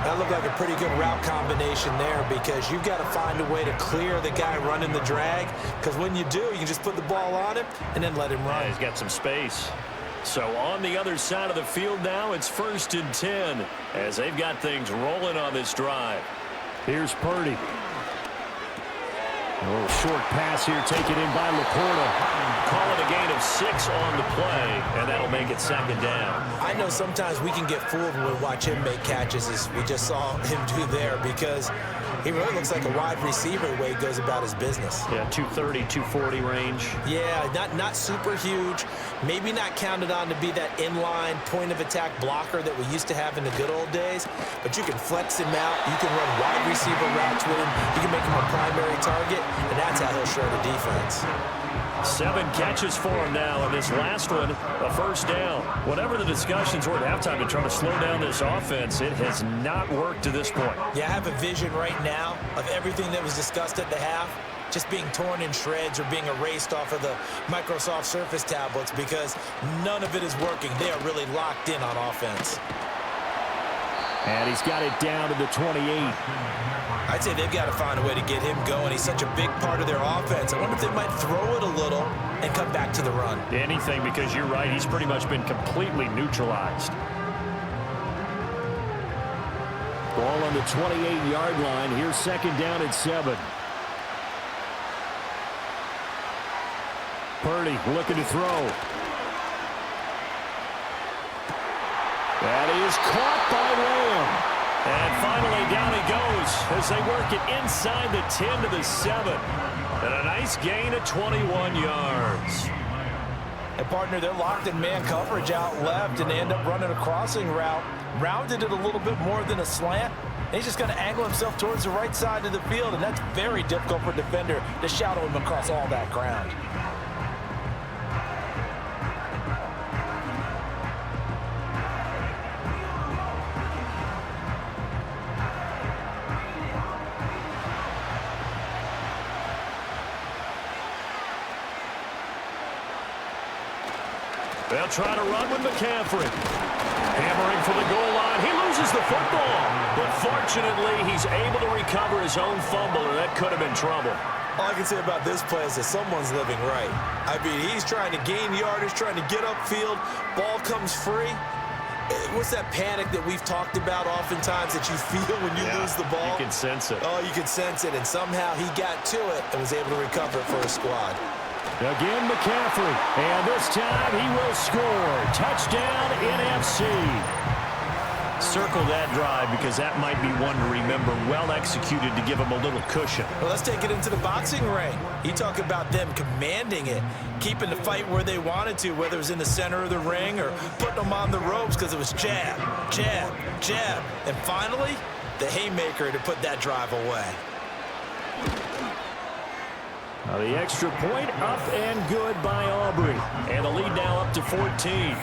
That looked like a pretty good route combination there, because you've got to find a way to clear the guy running the drag, because when you do, you can just put the ball on him and then let him run. Yeah, he's got some space. So on the other side of the field now, it's 1st and 10 as they've got things rolling on this drive. Here's Purdy. A little short pass here taken in by Laporta. Call it a gain of 6 on the play, and that'll make it 2nd down. I know sometimes we can get fooled when we watch him make catches, as we just saw him do there, because he really looks like a wide receiver the way he goes about his business. Yeah, 230, 240 range. Yeah, not super huge. Maybe not counted on to be that inline point-of-attack blocker that we used to have in the good old days, but you can flex him out. You can run wide receiver routes with him. You can make him a primary target, and that's how he'll shred a defense. 7 catches for him now, and this last one, a 1st down. Whatever the discussions were at halftime to try to slow down this offense, it has not worked to this point. Yeah, I have a vision right now of everything that was discussed at the half just being torn in shreds or being erased off of the Microsoft Surface tablets, because none of it is working. They are really locked in on offense. And he's got it down to the 28. I'd say they've got to find a way to get him going. He's such a big part of their offense. I wonder if they might throw it a little and come back to the run. Anything, because you're right. He's pretty much been completely neutralized. Ball on the 28-yard line. Here's 2nd down and 7. Purdy looking to throw. That is caught by Lamb. And finally, down he goes as they work it inside the 10 to the 7. And a nice gain of 21 yards. And, partner, they're locked in man coverage out left, and they end up running a crossing route. Rounded it a little bit more than a slant. And he's just going to angle himself towards the right side of the field, and that's very difficult for a defender to shadow him across all that ground. They'll try to run with McCaffrey. Hammering for the goal line. He loses the football. But fortunately, he's able to recover his own fumble, or that could have been trouble. All I can say about this play is that someone's living right. I mean, he's trying to gain yardage, trying to get upfield. Ball comes free. What's that panic that we've talked about oftentimes that you feel when you lose the ball? You can sense it. Oh, you can sense it. And somehow he got to it and was able to recover it for his squad. Again, McCaffrey, and this time he will score. Touchdown, NFC. Circle that drive, because that might be one to remember. Well executed to give him a little cushion. Well, let's take it into the boxing ring. You talk about them commanding it, keeping the fight where they wanted to, whether it was in the center of the ring or putting them on the ropes, because it was jab, jab, jab. And finally, the haymaker to put that drive away. The extra point up and good by Aubrey. And the lead now up to 14.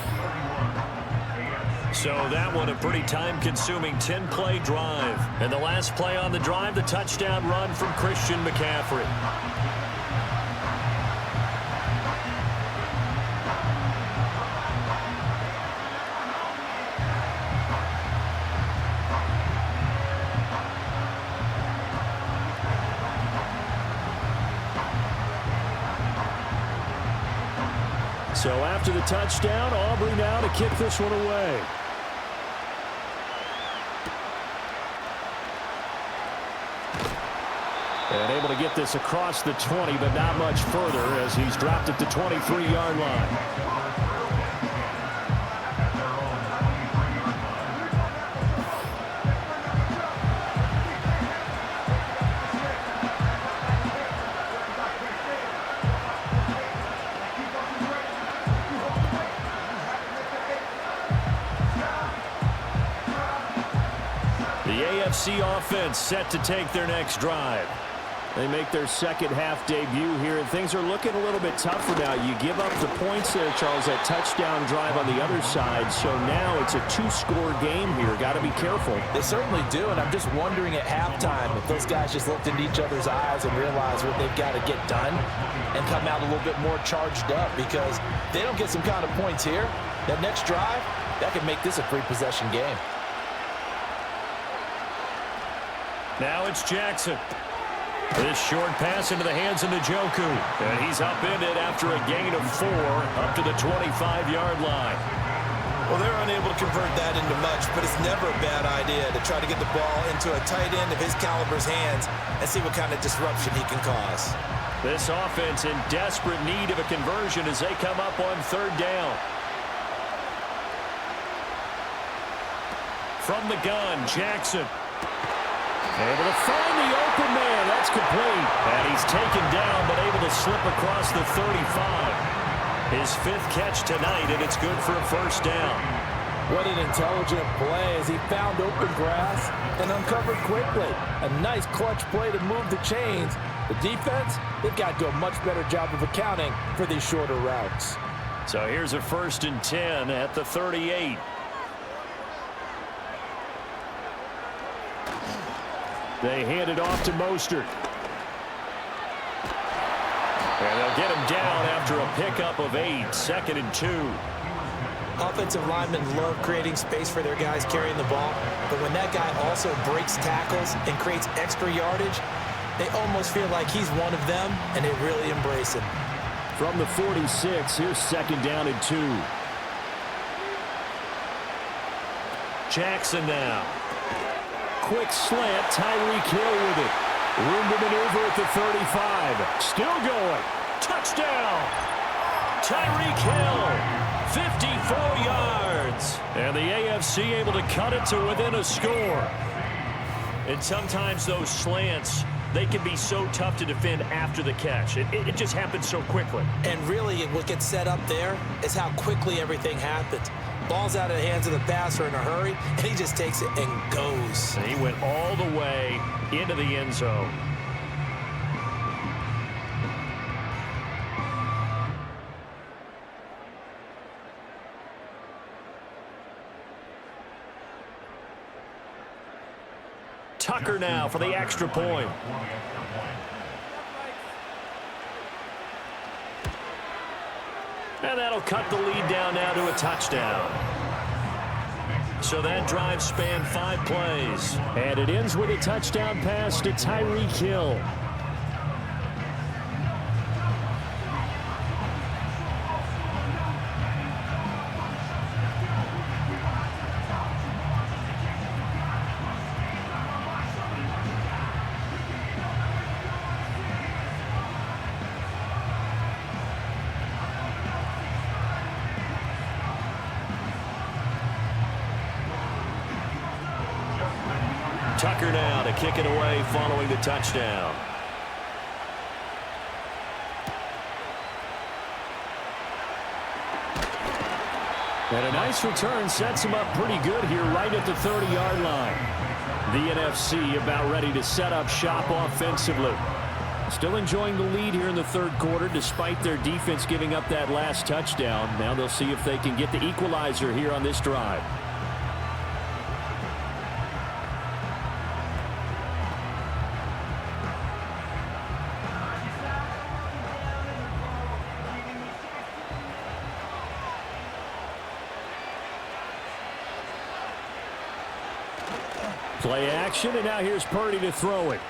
So that one a pretty time-consuming 10-play drive. And the last play on the drive, the touchdown run from Christian McCaffrey. So after the touchdown, Aubrey now to kick this one away. And able to get this across the 20, but not much further as he's dropped at the 23-yard line. The AFC offense set to take their next drive. They make their second half debut here, and things are looking a little bit tougher now. You give up the points there, Charles, that touchdown drive on the other side. So now it's a 2-score game here. Got to be careful. They certainly do, and I'm just wondering at halftime if those guys just looked into each other's eyes and realized what they've got to get done and come out a little bit more charged up, because they don't get some kind of points here. That next drive, that could make this a free-possession game. Now it's Jackson. This short pass into the hands of Njoku. And he's upended after a gain of 4 up to the 25-yard line. Well, they're unable to convert that into much, but it's never a bad idea to try to get the ball into a tight end of his caliber's hands and see what kind of disruption he can cause. This offense in desperate need of a conversion as they come up on third down. From the gun, Jackson. Able to find the open man. That's complete. And he's taken down, but able to slip across the 35. His 5th catch tonight, and it's good for a first down. What an intelligent play as he found open grass and uncovered quickly. A nice clutch play to move the chains. The defense, they've got to do a much better job of accounting for these shorter routes. So here's a 1st and 10 at the 38. They hand it off to Mostert. And they'll get him down after a pickup of 8, 2nd and 2. Offensive linemen love creating space for their guys carrying the ball, but when that guy also breaks tackles and creates extra yardage, they almost feel like he's one of them, and they really embrace him. From the 46, here's 2nd down and 2. Jackson now. Quick slant, Tyreek Hill with it. Room to maneuver at the 35. Still going. Touchdown. Tyreek Hill, 54 yards. And the AFC able to cut it to within a score. And sometimes those slants, they can be so tough to defend after the catch. It just happens so quickly. And really, what gets set up there is how quickly everything happens. Ball's out of the hands of the passer in a hurry, and he just takes it and goes. And he went all the way into the end zone. Tucker now for the extra point. And that'll cut the lead down now to a touchdown. So that drive spanned 5 plays. And it ends with a touchdown pass to Tyreek Hill. Tucker now to kick it away following the touchdown. And a nice return sets him up pretty good here right at the 30-yard line. The NFC about ready to set up shop offensively. Still enjoying the lead here in the 3rd quarter despite their defense giving up that last touchdown. Now they'll see if they can get the equalizer here on this drive. Play action, and now here's Purdy to throw it.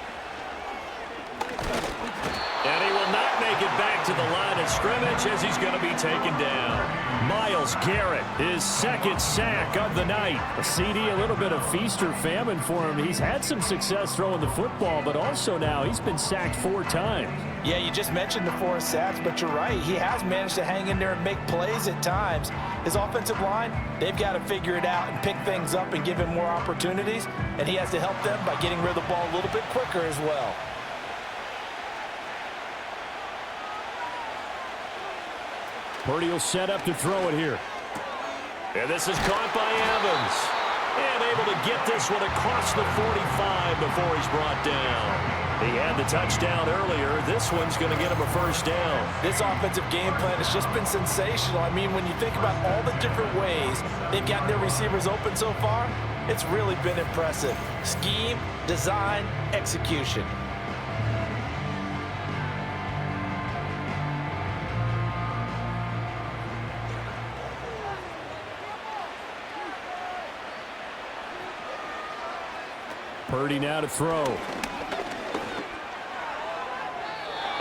And he will not make it back to the line of scrimmage as he's going to be taken down. Myles Garrett, his 2nd sack of the night. A CD, a little bit of feast or famine for him. He's had some success throwing the football, but also now he's been sacked 4 times. Yeah, you just mentioned the 4 sacks, but you're right. He has managed to hang in there and make plays at times. His offensive line, they've got to figure it out and pick things up and give him more opportunities, and he has to help them by getting rid of the ball a little bit quicker as well. Purdy will set up to throw it here. And this is caught by Evans. And able to get this one across the 45 before he's brought down. He had the touchdown earlier. This one's going to get him a first down. This offensive game plan has just been sensational. I mean, when you think about all the different ways they've gotten their receivers open so far, it's really been impressive. Scheme, design, execution. Purdy now to throw.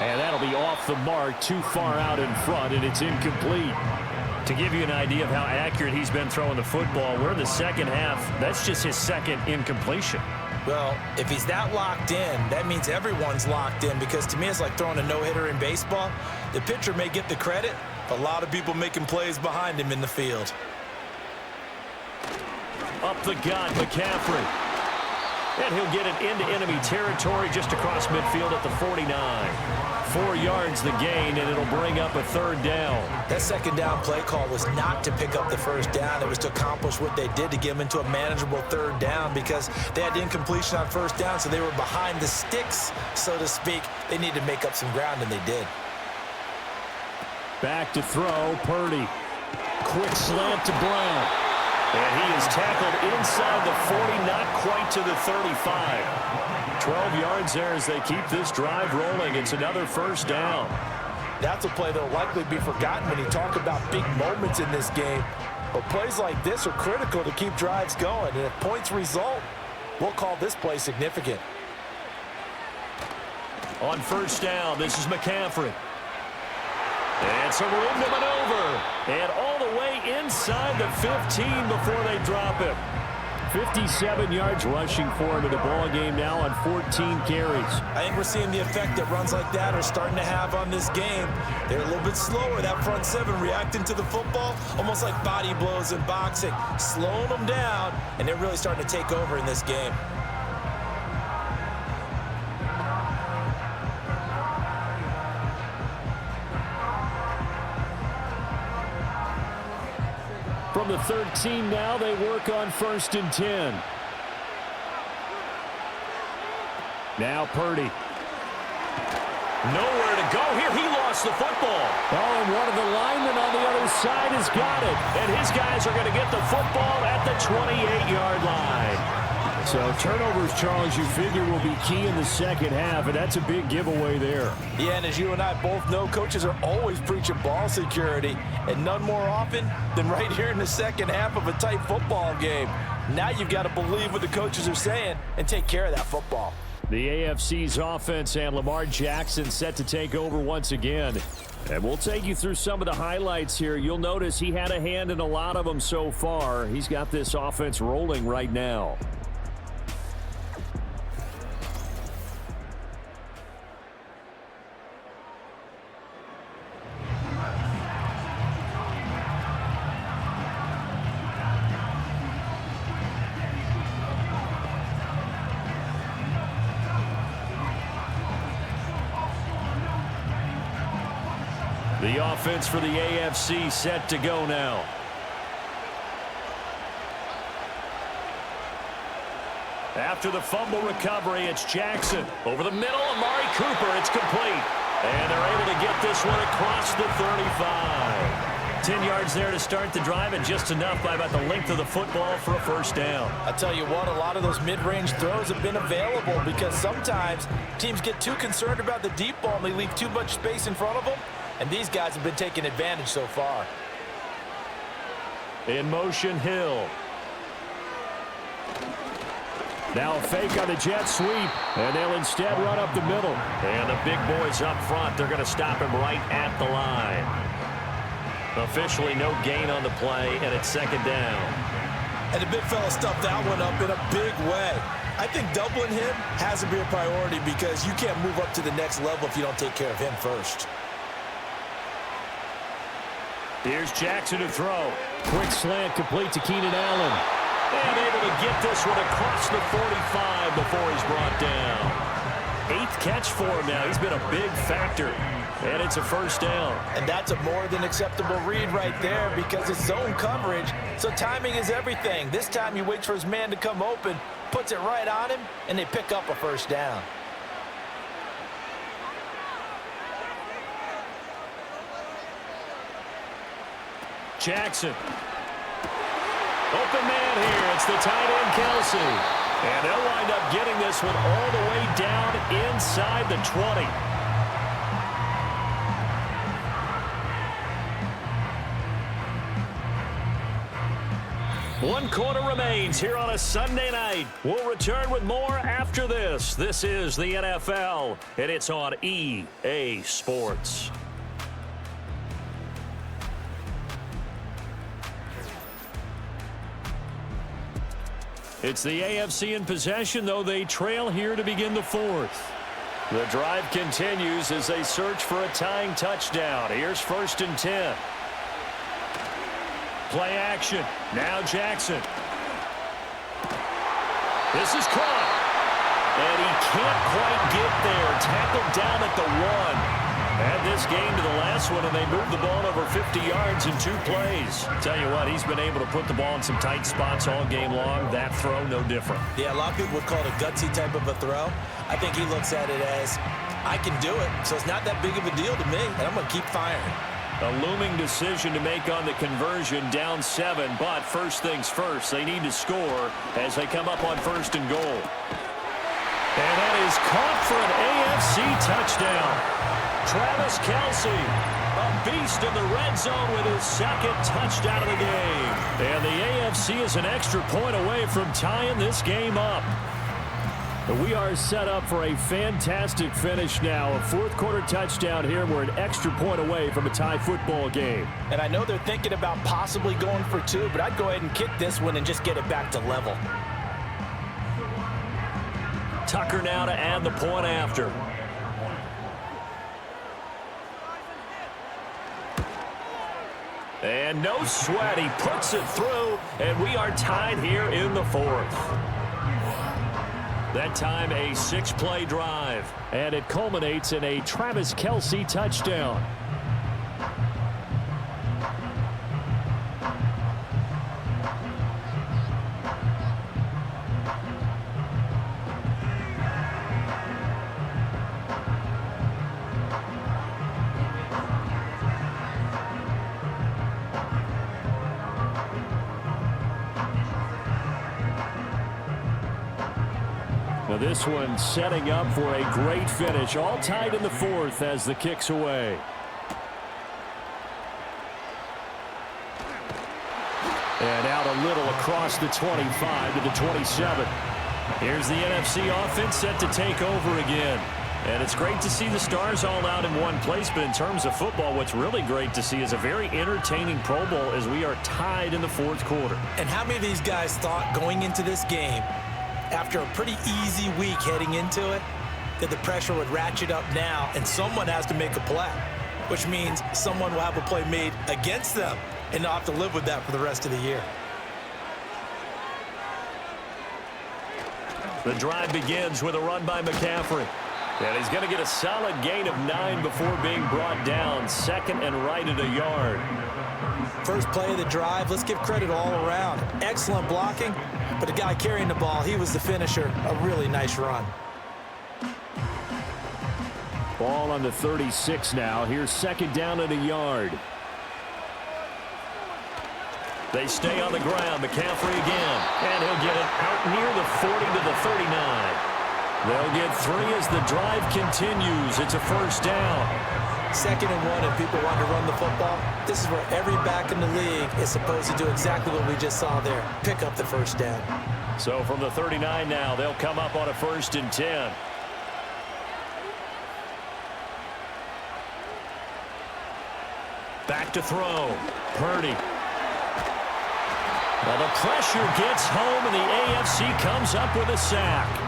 And that'll be off the mark, too far out in front, and it's incomplete. To give you an idea of how accurate he's been throwing the football, we're in the second half. That's just his second incompletion. Well, if he's that locked in, that means everyone's locked in, because to me it's like throwing a no-hitter in baseball. The pitcher may get the credit, but a lot of people making plays behind him in the field. Up the gut, McCaffrey. And he'll get it into enemy territory just across midfield at the 49. 4 yards the gain, and it'll bring up a third down. That second down play call was not to pick up the first down. It was to accomplish what they did, to get them into a manageable third down, because they had incompletion on first down, so they were behind the sticks, so to speak. They needed to make up some ground, and they did. Back to throw, Purdy. Quick slant to Brown. And he is tackled inside the 40, not quite to the 35. 12 yards there as they keep this drive rolling. It's another first down. That's a play that will likely be forgotten when you talk about big moments in this game. But plays like this are critical to keep drives going. And if points result, we'll call this play significant. On first down, this is McCaffrey. And some room to maneuver. And all the way inside the 15 before they drop him. 57 yards rushing for him in the ball game now on 14 carries. I think we're seeing the effect that runs like that are starting to have on this game. They're a little bit slower, that front seven, reacting to the football, almost like body blows in boxing, slowing them down, and they're really starting to take over in this game. From the 13 now, they work on 1st and 10. Now Purdy. Nowhere to go here. He lost the football. Oh, and one of the linemen on the other side has got it. And his guys are going to get the football at the 28-yard line. So turnovers, Charles, you figure will be key in the second half, and that's a big giveaway there. Yeah, and as you and I both know, coaches are always preaching ball security, and none more often than right here in the second half of a tight football game. Now you've got to believe what the coaches are saying and take care of that football. The AFC's offense and Lamar Jackson set to take over once again. And we'll take you through some of the highlights here. You'll notice he had a hand in a lot of them so far. He's got this offense rolling right now. The offense for the AFC set to go now. After the fumble recovery, it's Jackson. Over the middle, Amari Cooper. It's complete. And they're able to get this one across the 35. 10 yards there to start the drive, and just enough by about the length of the football for a first down. I tell you what, a lot of those mid-range throws have been available, because sometimes teams get too concerned about the deep ball and they leave too much space in front of them. And these guys have been taking advantage so far. In motion, Hill. Now a fake on the jet sweep, and they'll instead run up the middle. And the big boys up front, they're going to stop him right at the line. Officially no gain on the play, and it's second down. And the big fella stuffed that one up in a big way. I think doubling him has to be a priority, because you can't move up to the next level if you don't take care of him first. Here's Jackson to throw. Quick slant complete to Keenan Allen. And able to get this one across the 45 before he's brought down. 8th catch for him now. He's been a big factor. And it's a first down. And that's a more than acceptable read right there, because it's zone coverage. So timing is everything. This time he waits for his man to come open, puts it right on him, and they pick up a first down. Jackson. Open man here. It's the tight end, Kelsey. And they'll wind up getting this one all the way down inside the 20. One quarter remains here on a Sunday night. We'll return with more after this. This is the NFL, and it's on EA Sports. It's the AFC in possession, though they trail here to begin the fourth. The drive continues as they search for a tying touchdown. Here's 1st and 10. Play action. Now Jackson. This is caught. And he can't quite get there. Tackled down at the 1. Add this game to the last one, and they moved the ball over 50 yards in 2 plays. Tell you what, he's been able to put the ball in some tight spots all game long. That throw, no different. Yeah, a lot of people would call it a gutsy type of a throw. I think he looks at it as, I can do it, so it's not that big of a deal to me, and I'm going to keep firing. A looming decision to make on the conversion, down 7, but first things first, they need to score as they come up on 1st and goal. And that is caught for an AFC touchdown. Travis Kelce, a beast in the red zone with his 2nd touchdown of the game. And the AFC is an extra point away from tying this game up. We are set up for a fantastic finish now. A 4th quarter touchdown here. We're an extra point away from a tie football game. And I know they're thinking about possibly going for 2, but I'd go ahead and kick this one and just get it back to level. Tucker now to add the point after. And no sweat. He puts it through, and we are tied here in the 4th. That time a 6-play drive. And it culminates in a Travis Kelce touchdown. This one setting up for a great finish. All tied in the 4th as the kick's away. And out a little across the 25 to the 27. Here's the NFC offense set to take over again. And it's great to see the stars all out in one place, but in terms of football, what's really great to see is a very entertaining Pro Bowl as we are tied in the 4th quarter. And how many of these guys thought going into this game, after a pretty easy week heading into it, that the pressure would ratchet up now and someone has to make a play, which means someone will have a play made against them and not have to live with that for the rest of the year. The drive begins with a run by McCaffrey. And he's going to get a solid gain of 9 before being brought down. 2nd and right at a yard. First play of the drive, let's give credit all around. Excellent blocking. But the guy carrying the ball, he was the finisher. A really nice run. Ball on the 36 now. Here's 2nd down at a yard. They stay on the ground. McCaffrey again. And he'll get it out near the 40 to the 39. They'll get 3 as the drive continues. It's a 1st down. 2nd and 1, and people want to run the football. This is where every back in the league is supposed to do exactly what we just saw there. Pick up the 1st down. So from the 39 now, they'll come up on a 1st and 10. Back to throw. Purdy. Well, the pressure gets home, and the AFC comes up with a sack.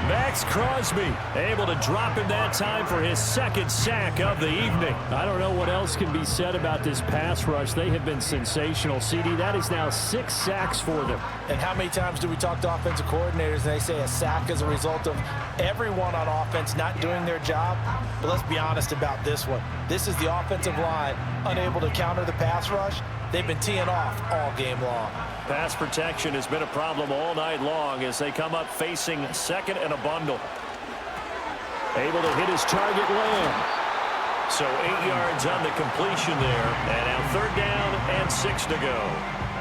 Max Crosby able to drop him that time for his 2nd sack of the evening. I don't know what else can be said about this pass rush. They have been sensational. CD, that is now 6 sacks for them. And how many times do we talk to offensive coordinators and they say a sack is a result of everyone on offense not doing their job? But let's be honest about this one. This is the offensive line unable to counter the pass rush. They've been teeing off all game long. Pass protection has been a problem all night long as they come up facing 2nd and a bundle. Able to hit his target Lamb. So 8 yards on the completion there. And now 3rd down and 6 to go.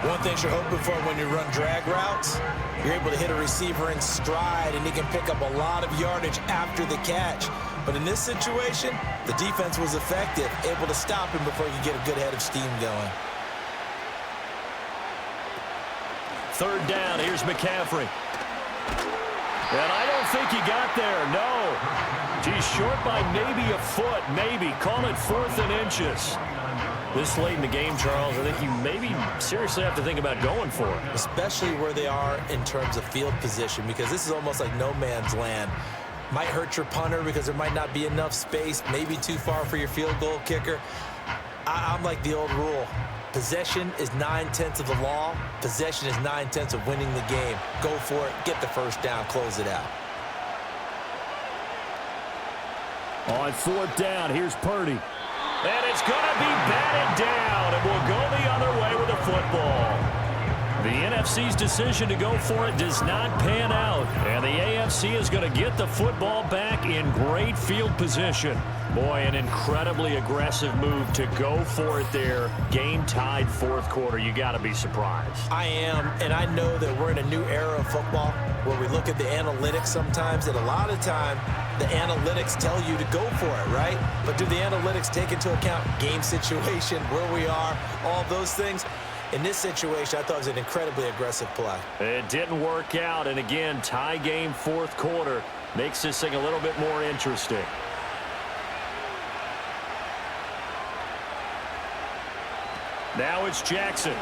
One thing you're hoping for when you run drag routes, you're able to hit a receiver in stride and he can pick up a lot of yardage after the catch. But in this situation, the defense was effective, able to stop him before you get a good head of steam going. Third down, here's McCaffrey. And I don't think he got there, no. He's short by maybe a foot, maybe. Call it 4th and inches. This late in the game, Charles, I think you maybe seriously have to think about going for it. Especially where they are in terms of field position, because this is almost like no man's land. Might hurt your punter because there might not be enough space, maybe too far for your field goal kicker. I'm like the old rule. Possession is 9/10 of the law. Possession is 9/10 of winning the game. Go for it, get the first down, close it out. On 4th down, here's Purdy. And it's going to be batted down, and we'll go the other way with the football. The NFC's decision to go for it does not pan out, and the AFC is going to get the football back in great field position. Boy, an incredibly aggressive move to go for it there. Game tied 4th quarter. You got to be surprised. I am, and I know that we're in a new era of football where we look at the analytics sometimes, and a lot of time the analytics tell you to go for it, right? But do the analytics take into account game situation, where we are, all those things? In this situation, I thought it was an incredibly aggressive play. It didn't work out, and again, tie game 4th quarter makes this thing a little bit more interesting. Now it's Jackson.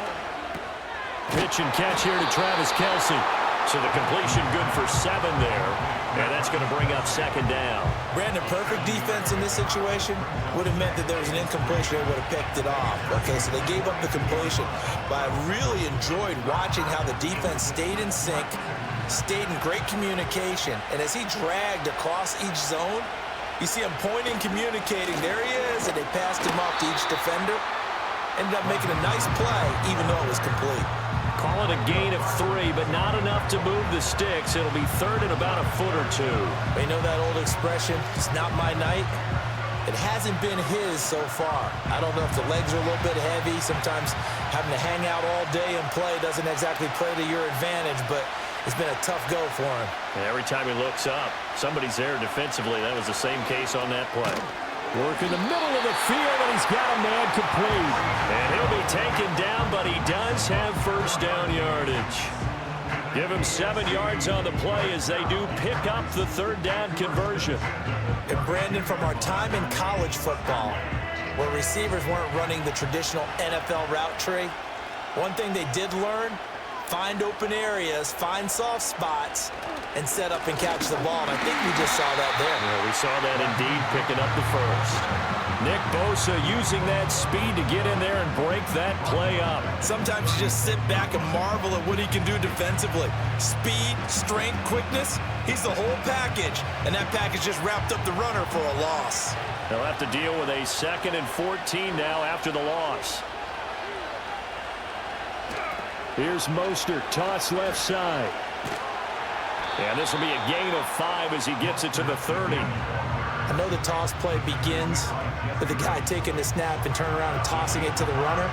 Pitch and catch here to Travis Kelce. So the completion good for 7 there. And that's going to bring up 2nd down. Brandon, perfect defense in this situation would have meant that there was an incompletion. They would have picked it off. Okay, so they gave up the completion. But I really enjoyed watching how the defense stayed in sync, stayed in great communication. And as he dragged across each zone, you see him pointing, communicating. There he is, and they passed him off to each defender. Ended up making a nice play, even though it was complete. Call it a gain of 3, but not enough to move the sticks. It'll be 3rd and about a foot or 2. You know that old expression, it's not my night? It hasn't been his so far. I don't know if the legs are a little bit heavy. Sometimes having to hang out all day and play doesn't exactly play to your advantage, but it's been a tough go for him. And every time he looks up, somebody's there defensively. That was the same case on that play. Work in the middle of the field, and he's got a man complete. And he'll be taken down, but he does have first down yardage. Give him 7 yards on the play as they do pick up the 3rd down conversion. And Brandon, from our time in college football, where receivers weren't running the traditional NFL route tree, one thing they did learn, find open areas, find soft spots, and set up and catch the ball. And I think we just saw that there. Yeah, we saw that indeed, picking up the first. Nick Bosa using that speed to get in there and break that play up. Sometimes you just sit back and marvel at what he can do defensively. Speed, strength, quickness, he's the whole package. And that package just wrapped up the runner for a loss. They'll have to deal with a 2nd and 14 now after the loss. Here's Mostert, toss left side. And this will be a gain of 5 as he gets it to the 30. I know the toss play begins with the guy taking the snap and turning around and tossing it to the runner.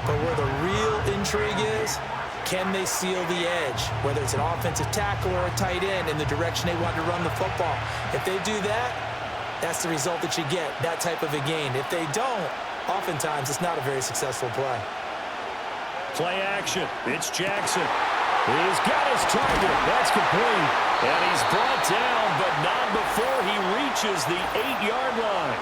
But where the real intrigue is, can they seal the edge? Whether it's an offensive tackle or a tight end in the direction they want to run the football. If they do that, that's the result that you get, that type of a gain. If they don't, oftentimes it's not a very successful play. Play action. It's Jackson. He's got his target. That's complete. And he's brought down, but not before he reaches the 8-yard line.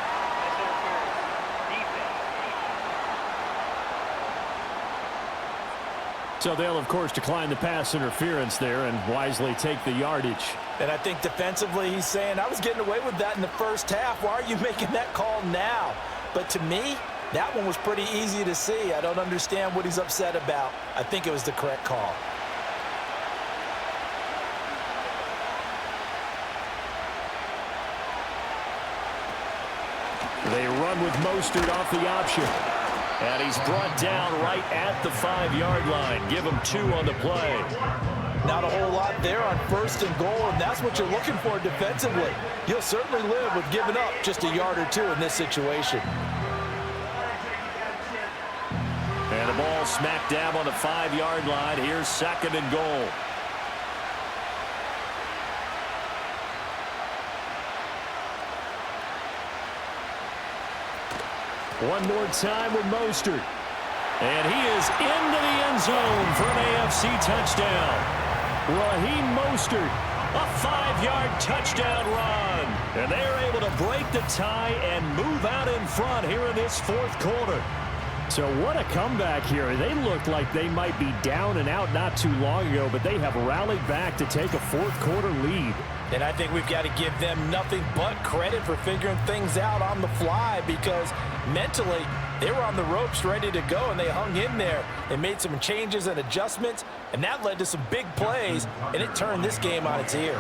So they'll, of course, decline the pass interference there and wisely take the yardage. And I think defensively he's saying, I was getting away with that in the first half. Why are you making that call now? But to me, that one was pretty easy to see. I don't understand what he's upset about. I think it was the correct call. They run with Mostert off the option. And he's brought down right at the 5-yard line. Give him 2 on the play. Not a whole lot there on 1st and goal, and that's what you're looking for defensively. You'll certainly live with giving up just a yard or 2 in this situation. And the ball smack dab on the 5-yard line. Here's 2nd and goal. One more time with Mostert. And he is into the end zone for an AFC touchdown. Raheem Mostert, a 5-yard touchdown run. And they're able to break the tie and move out in front here in this fourth quarter. So what a comeback here. They looked like they might be down and out not too long ago, but they have rallied back to take a fourth quarter lead. And I think we've got to give them nothing but credit for figuring things out on the fly, because mentally they were on the ropes ready to go, and they hung in there. They made some changes and adjustments, and that led to some big plays, and it turned this game on its ear.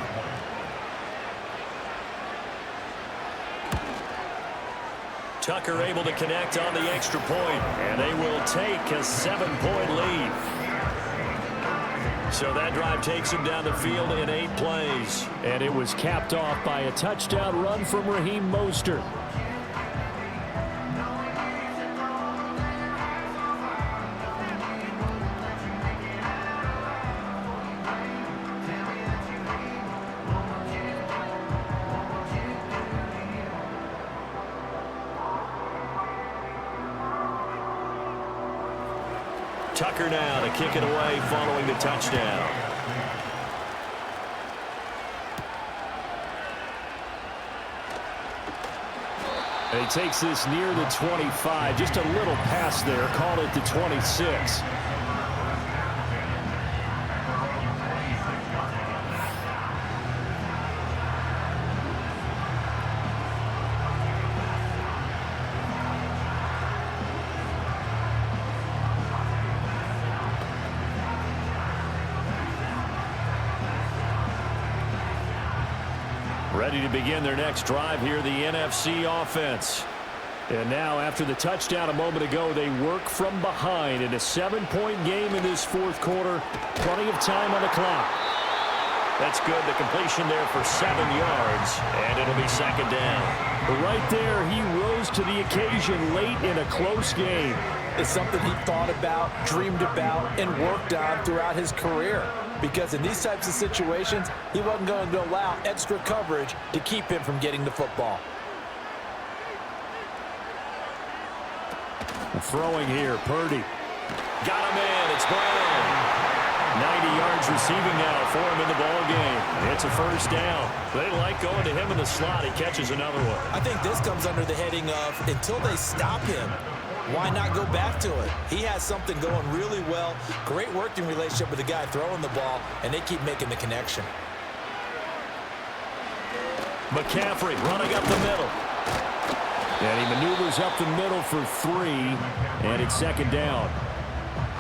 Tucker able to connect on the extra point, and they will take a 7-point lead. So that drive takes them down the field in 8 plays. And it was capped off by a touchdown run from Raheem Mostert. Tucker now to kick it away following the touchdown. And he takes this near the 25. Just a little pass there. Call it the 26. Ready to begin their next drive here, the NFC offense. And now, after the touchdown a moment ago, they work from behind in a 7-point game in this fourth quarter. Plenty of time on the clock. That's good. The completion there for 7 yards, and it'll be second down. But right there, he rose to the occasion late in a close game. It's something he thought about, dreamed about, and worked on throughout his career. Because in these types of situations, he wasn't going to allow extra coverage to keep him from getting the football. Throwing here, Purdy. Got him in, it's Brown. 90 yards receiving now for him in the ball game. It's a first down. They like going to him in the slot. He catches another one. I think this comes under the heading of, until they stop him, why not go back to it? He has something going really well. Great working relationship with the guy throwing the ball, and they keep making the connection. McCaffrey running up the middle. And he maneuvers up the middle for 3, and it's second down.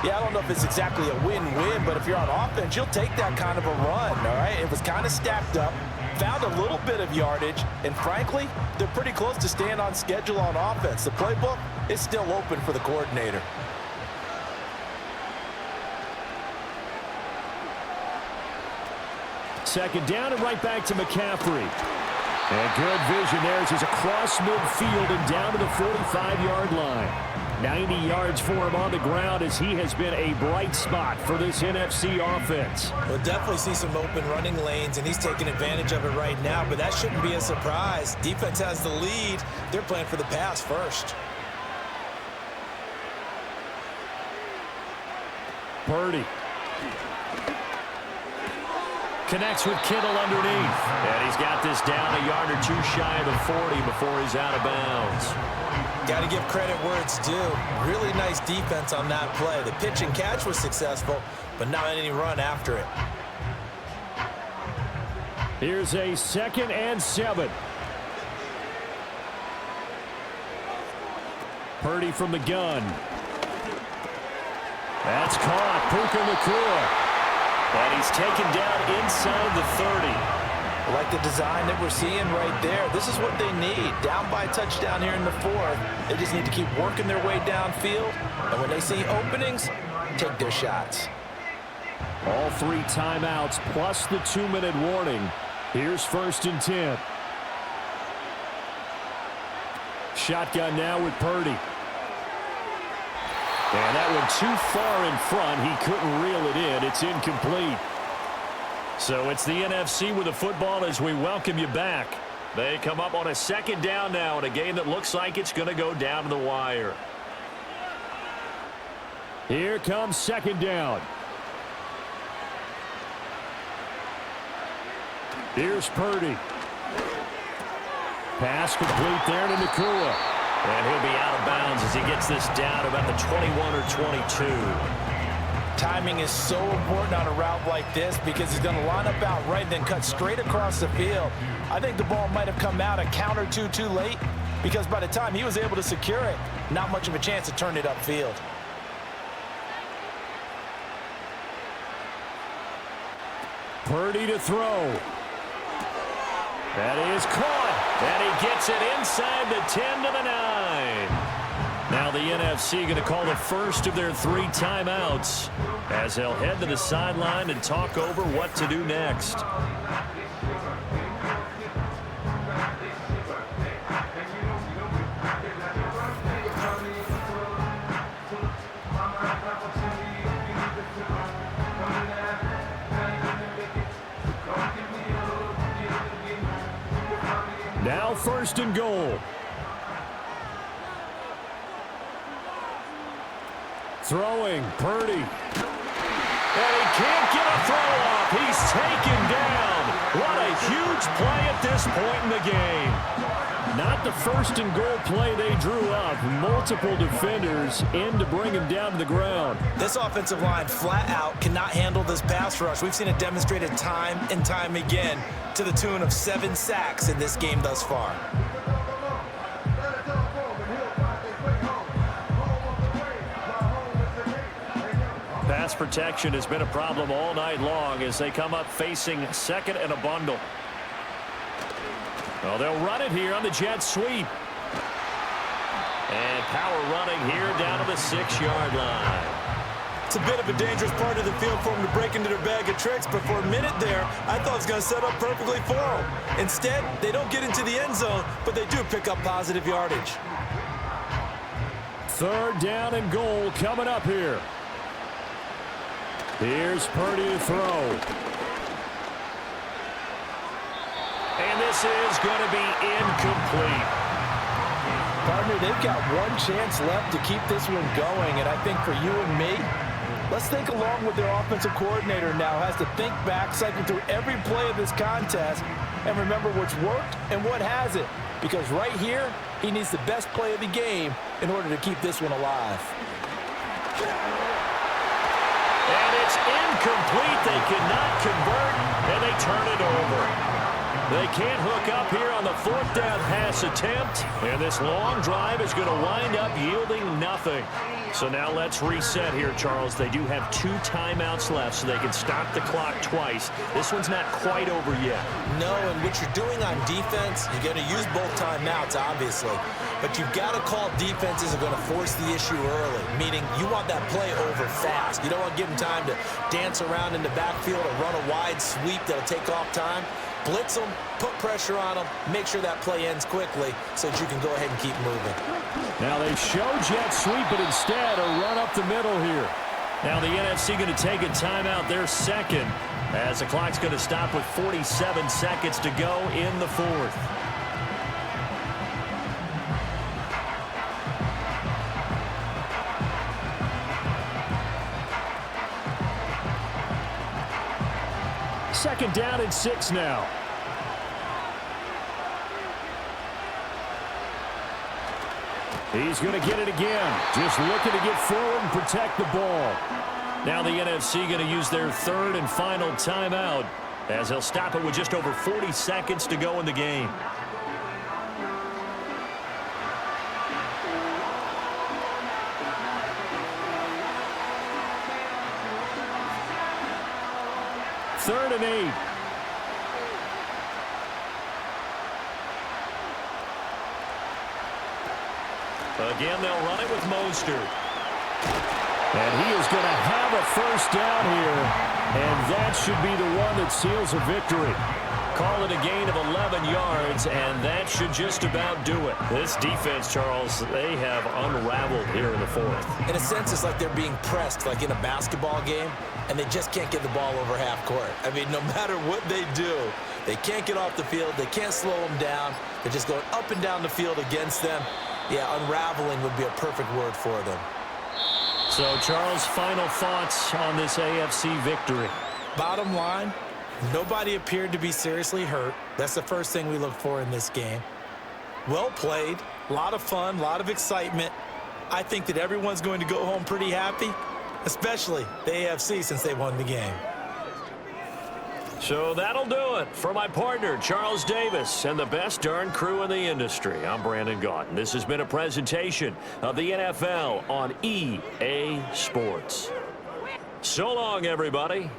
Yeah, I don't know if it's exactly a win-win, but if you're on offense, you'll take that kind of a run, all right? It was kind of stacked up, found a little bit of yardage, and frankly, they're pretty close to staying on schedule on offense. The playbook is still open for the coordinator. Second down and right back to McCaffrey. And good vision there as he's across midfield and down to the 45-yard line. 90 yards for him on the ground as he has been a bright spot for this NFC offense. We'll definitely see some open running lanes, and he's taking advantage of it right now, but that shouldn't be a surprise. Defense has the lead. They're playing for the pass first. Purdy. Connects with Kittle underneath. And he's got this down a yard or 2 shy of the 40 before he's out of bounds. Got to give credit where it's due. Really nice defense on that play. The pitch and catch was successful, but not any run after it. Here's a 2nd and 7. Purdy from the gun. That's caught. Puka Nacua. And he's taken down inside the 30. I like the design that we're seeing right there. This is what they need. Down by a touchdown here in the 4th. They just need to keep working their way downfield. And when they see openings, take their shots. All 3 timeouts plus the 2-minute warning. Here's 1st and 10. Shotgun now with Purdy. And that one too far in front. He couldn't reel it in. It's incomplete. So it's the NFC with the football as we welcome you back. They come up on a 2nd down now in a game that looks like it's going to go down to the wire. Here comes second down. Here's Purdy. Pass complete there to Nakua. And he'll be out of bounds as he gets this down about the 21 or 22. Timing is so important on a route like this because he's going to line up out right and then cut straight across the field. I think the ball might have come out a count or two too late because by the time he was able to secure it, not much of a chance to turn it upfield. Purdy to throw. That is caught. And he gets it inside the 10 to the 9. Now the NFC going to call the first of their 3 timeouts as they'll head to the sideline and talk over what to do next. Now first and goal. Throwing, Purdy. And he can't get a throw off. He's taken down. What a huge play at this point in the game. Not the first and goal play they drew up. Multiple defenders in to bring him down to the ground. This offensive line flat out cannot handle this pass rush. We've seen it demonstrated time and time again to the tune of 7 sacks in this game thus far. Pass protection has been a problem all night long as they come up facing second and a bundle. Well, they'll run it here on the jet sweep. And power running here down to the 6-yard line. It's a bit of a dangerous part of the field for them to break into their bag of tricks, but for a minute there, I thought it was going to set up perfectly for them. Instead, they don't get into the end zone, but they do pick up positive yardage. Third down and goal coming up here. Here's Purdy to throw. And this is going to be incomplete. Partner, they've got one chance left to keep this one going, and I think for you and me, let's think along with their offensive coordinator now has to think back, cycle through every play of this contest, and remember what's worked and what hasn't. Because right here, he needs the best play of the game in order to keep this one alive. And it's incomplete. They cannot convert, and they turn it over. They can't hook up here on the 4th down pass attempt, and this long drive is going to wind up yielding nothing. So now let's reset here, Charles. They do have 2 timeouts left, so they can stop the clock twice. This one's not quite over yet. No, and what you're doing on defense, you're going to use both timeouts, obviously. But you've got to call defenses are going to force the issue early, meaning you want that play over fast. You don't want to give them time to dance around in the backfield or run a wide sweep that'll take off time. Blitz them, put pressure on them, make sure that play ends quickly so that you can go ahead and keep moving. Now they show jet sweep, but instead a run up the middle here. Now the NFC going to take a timeout, their second, as the clock's going to stop with 47 seconds to go in the 4th. Second down and 6 now. He's going to get it again. Just looking to get forward and protect the ball. Now the NFC going to use their 3rd and final timeout as they'll stop it with just over 40 seconds to go in the game. Third and 8. Again, they'll run it with Mostert. And he is going to have a first down here. And that should be the one that seals a victory. Call it a gain of 11 yards, and that should just about do it. This defense, Charles, they have unraveled here in the 4th. In a sense, it's like they're being pressed like in a basketball game, and they just can't get the ball over half court. I mean, no matter what they do, they can't get off the field. They can't slow them down. They're just going up and down the field against them. Yeah, unraveling would be a perfect word for them. So, Charles, final thoughts on this AFC victory? Bottom line, nobody appeared to be seriously hurt. That's the first thing we look for in this game. Well played, a lot of fun, a lot of excitement. I think that everyone's going to go home pretty happy, especially the AFC since they won the game. So that'll do it for my partner, Charles Davis, and the best darn crew in the industry. I'm Brandon Gaudin. This has been a presentation of the NFL on EA Sports. So long, everybody.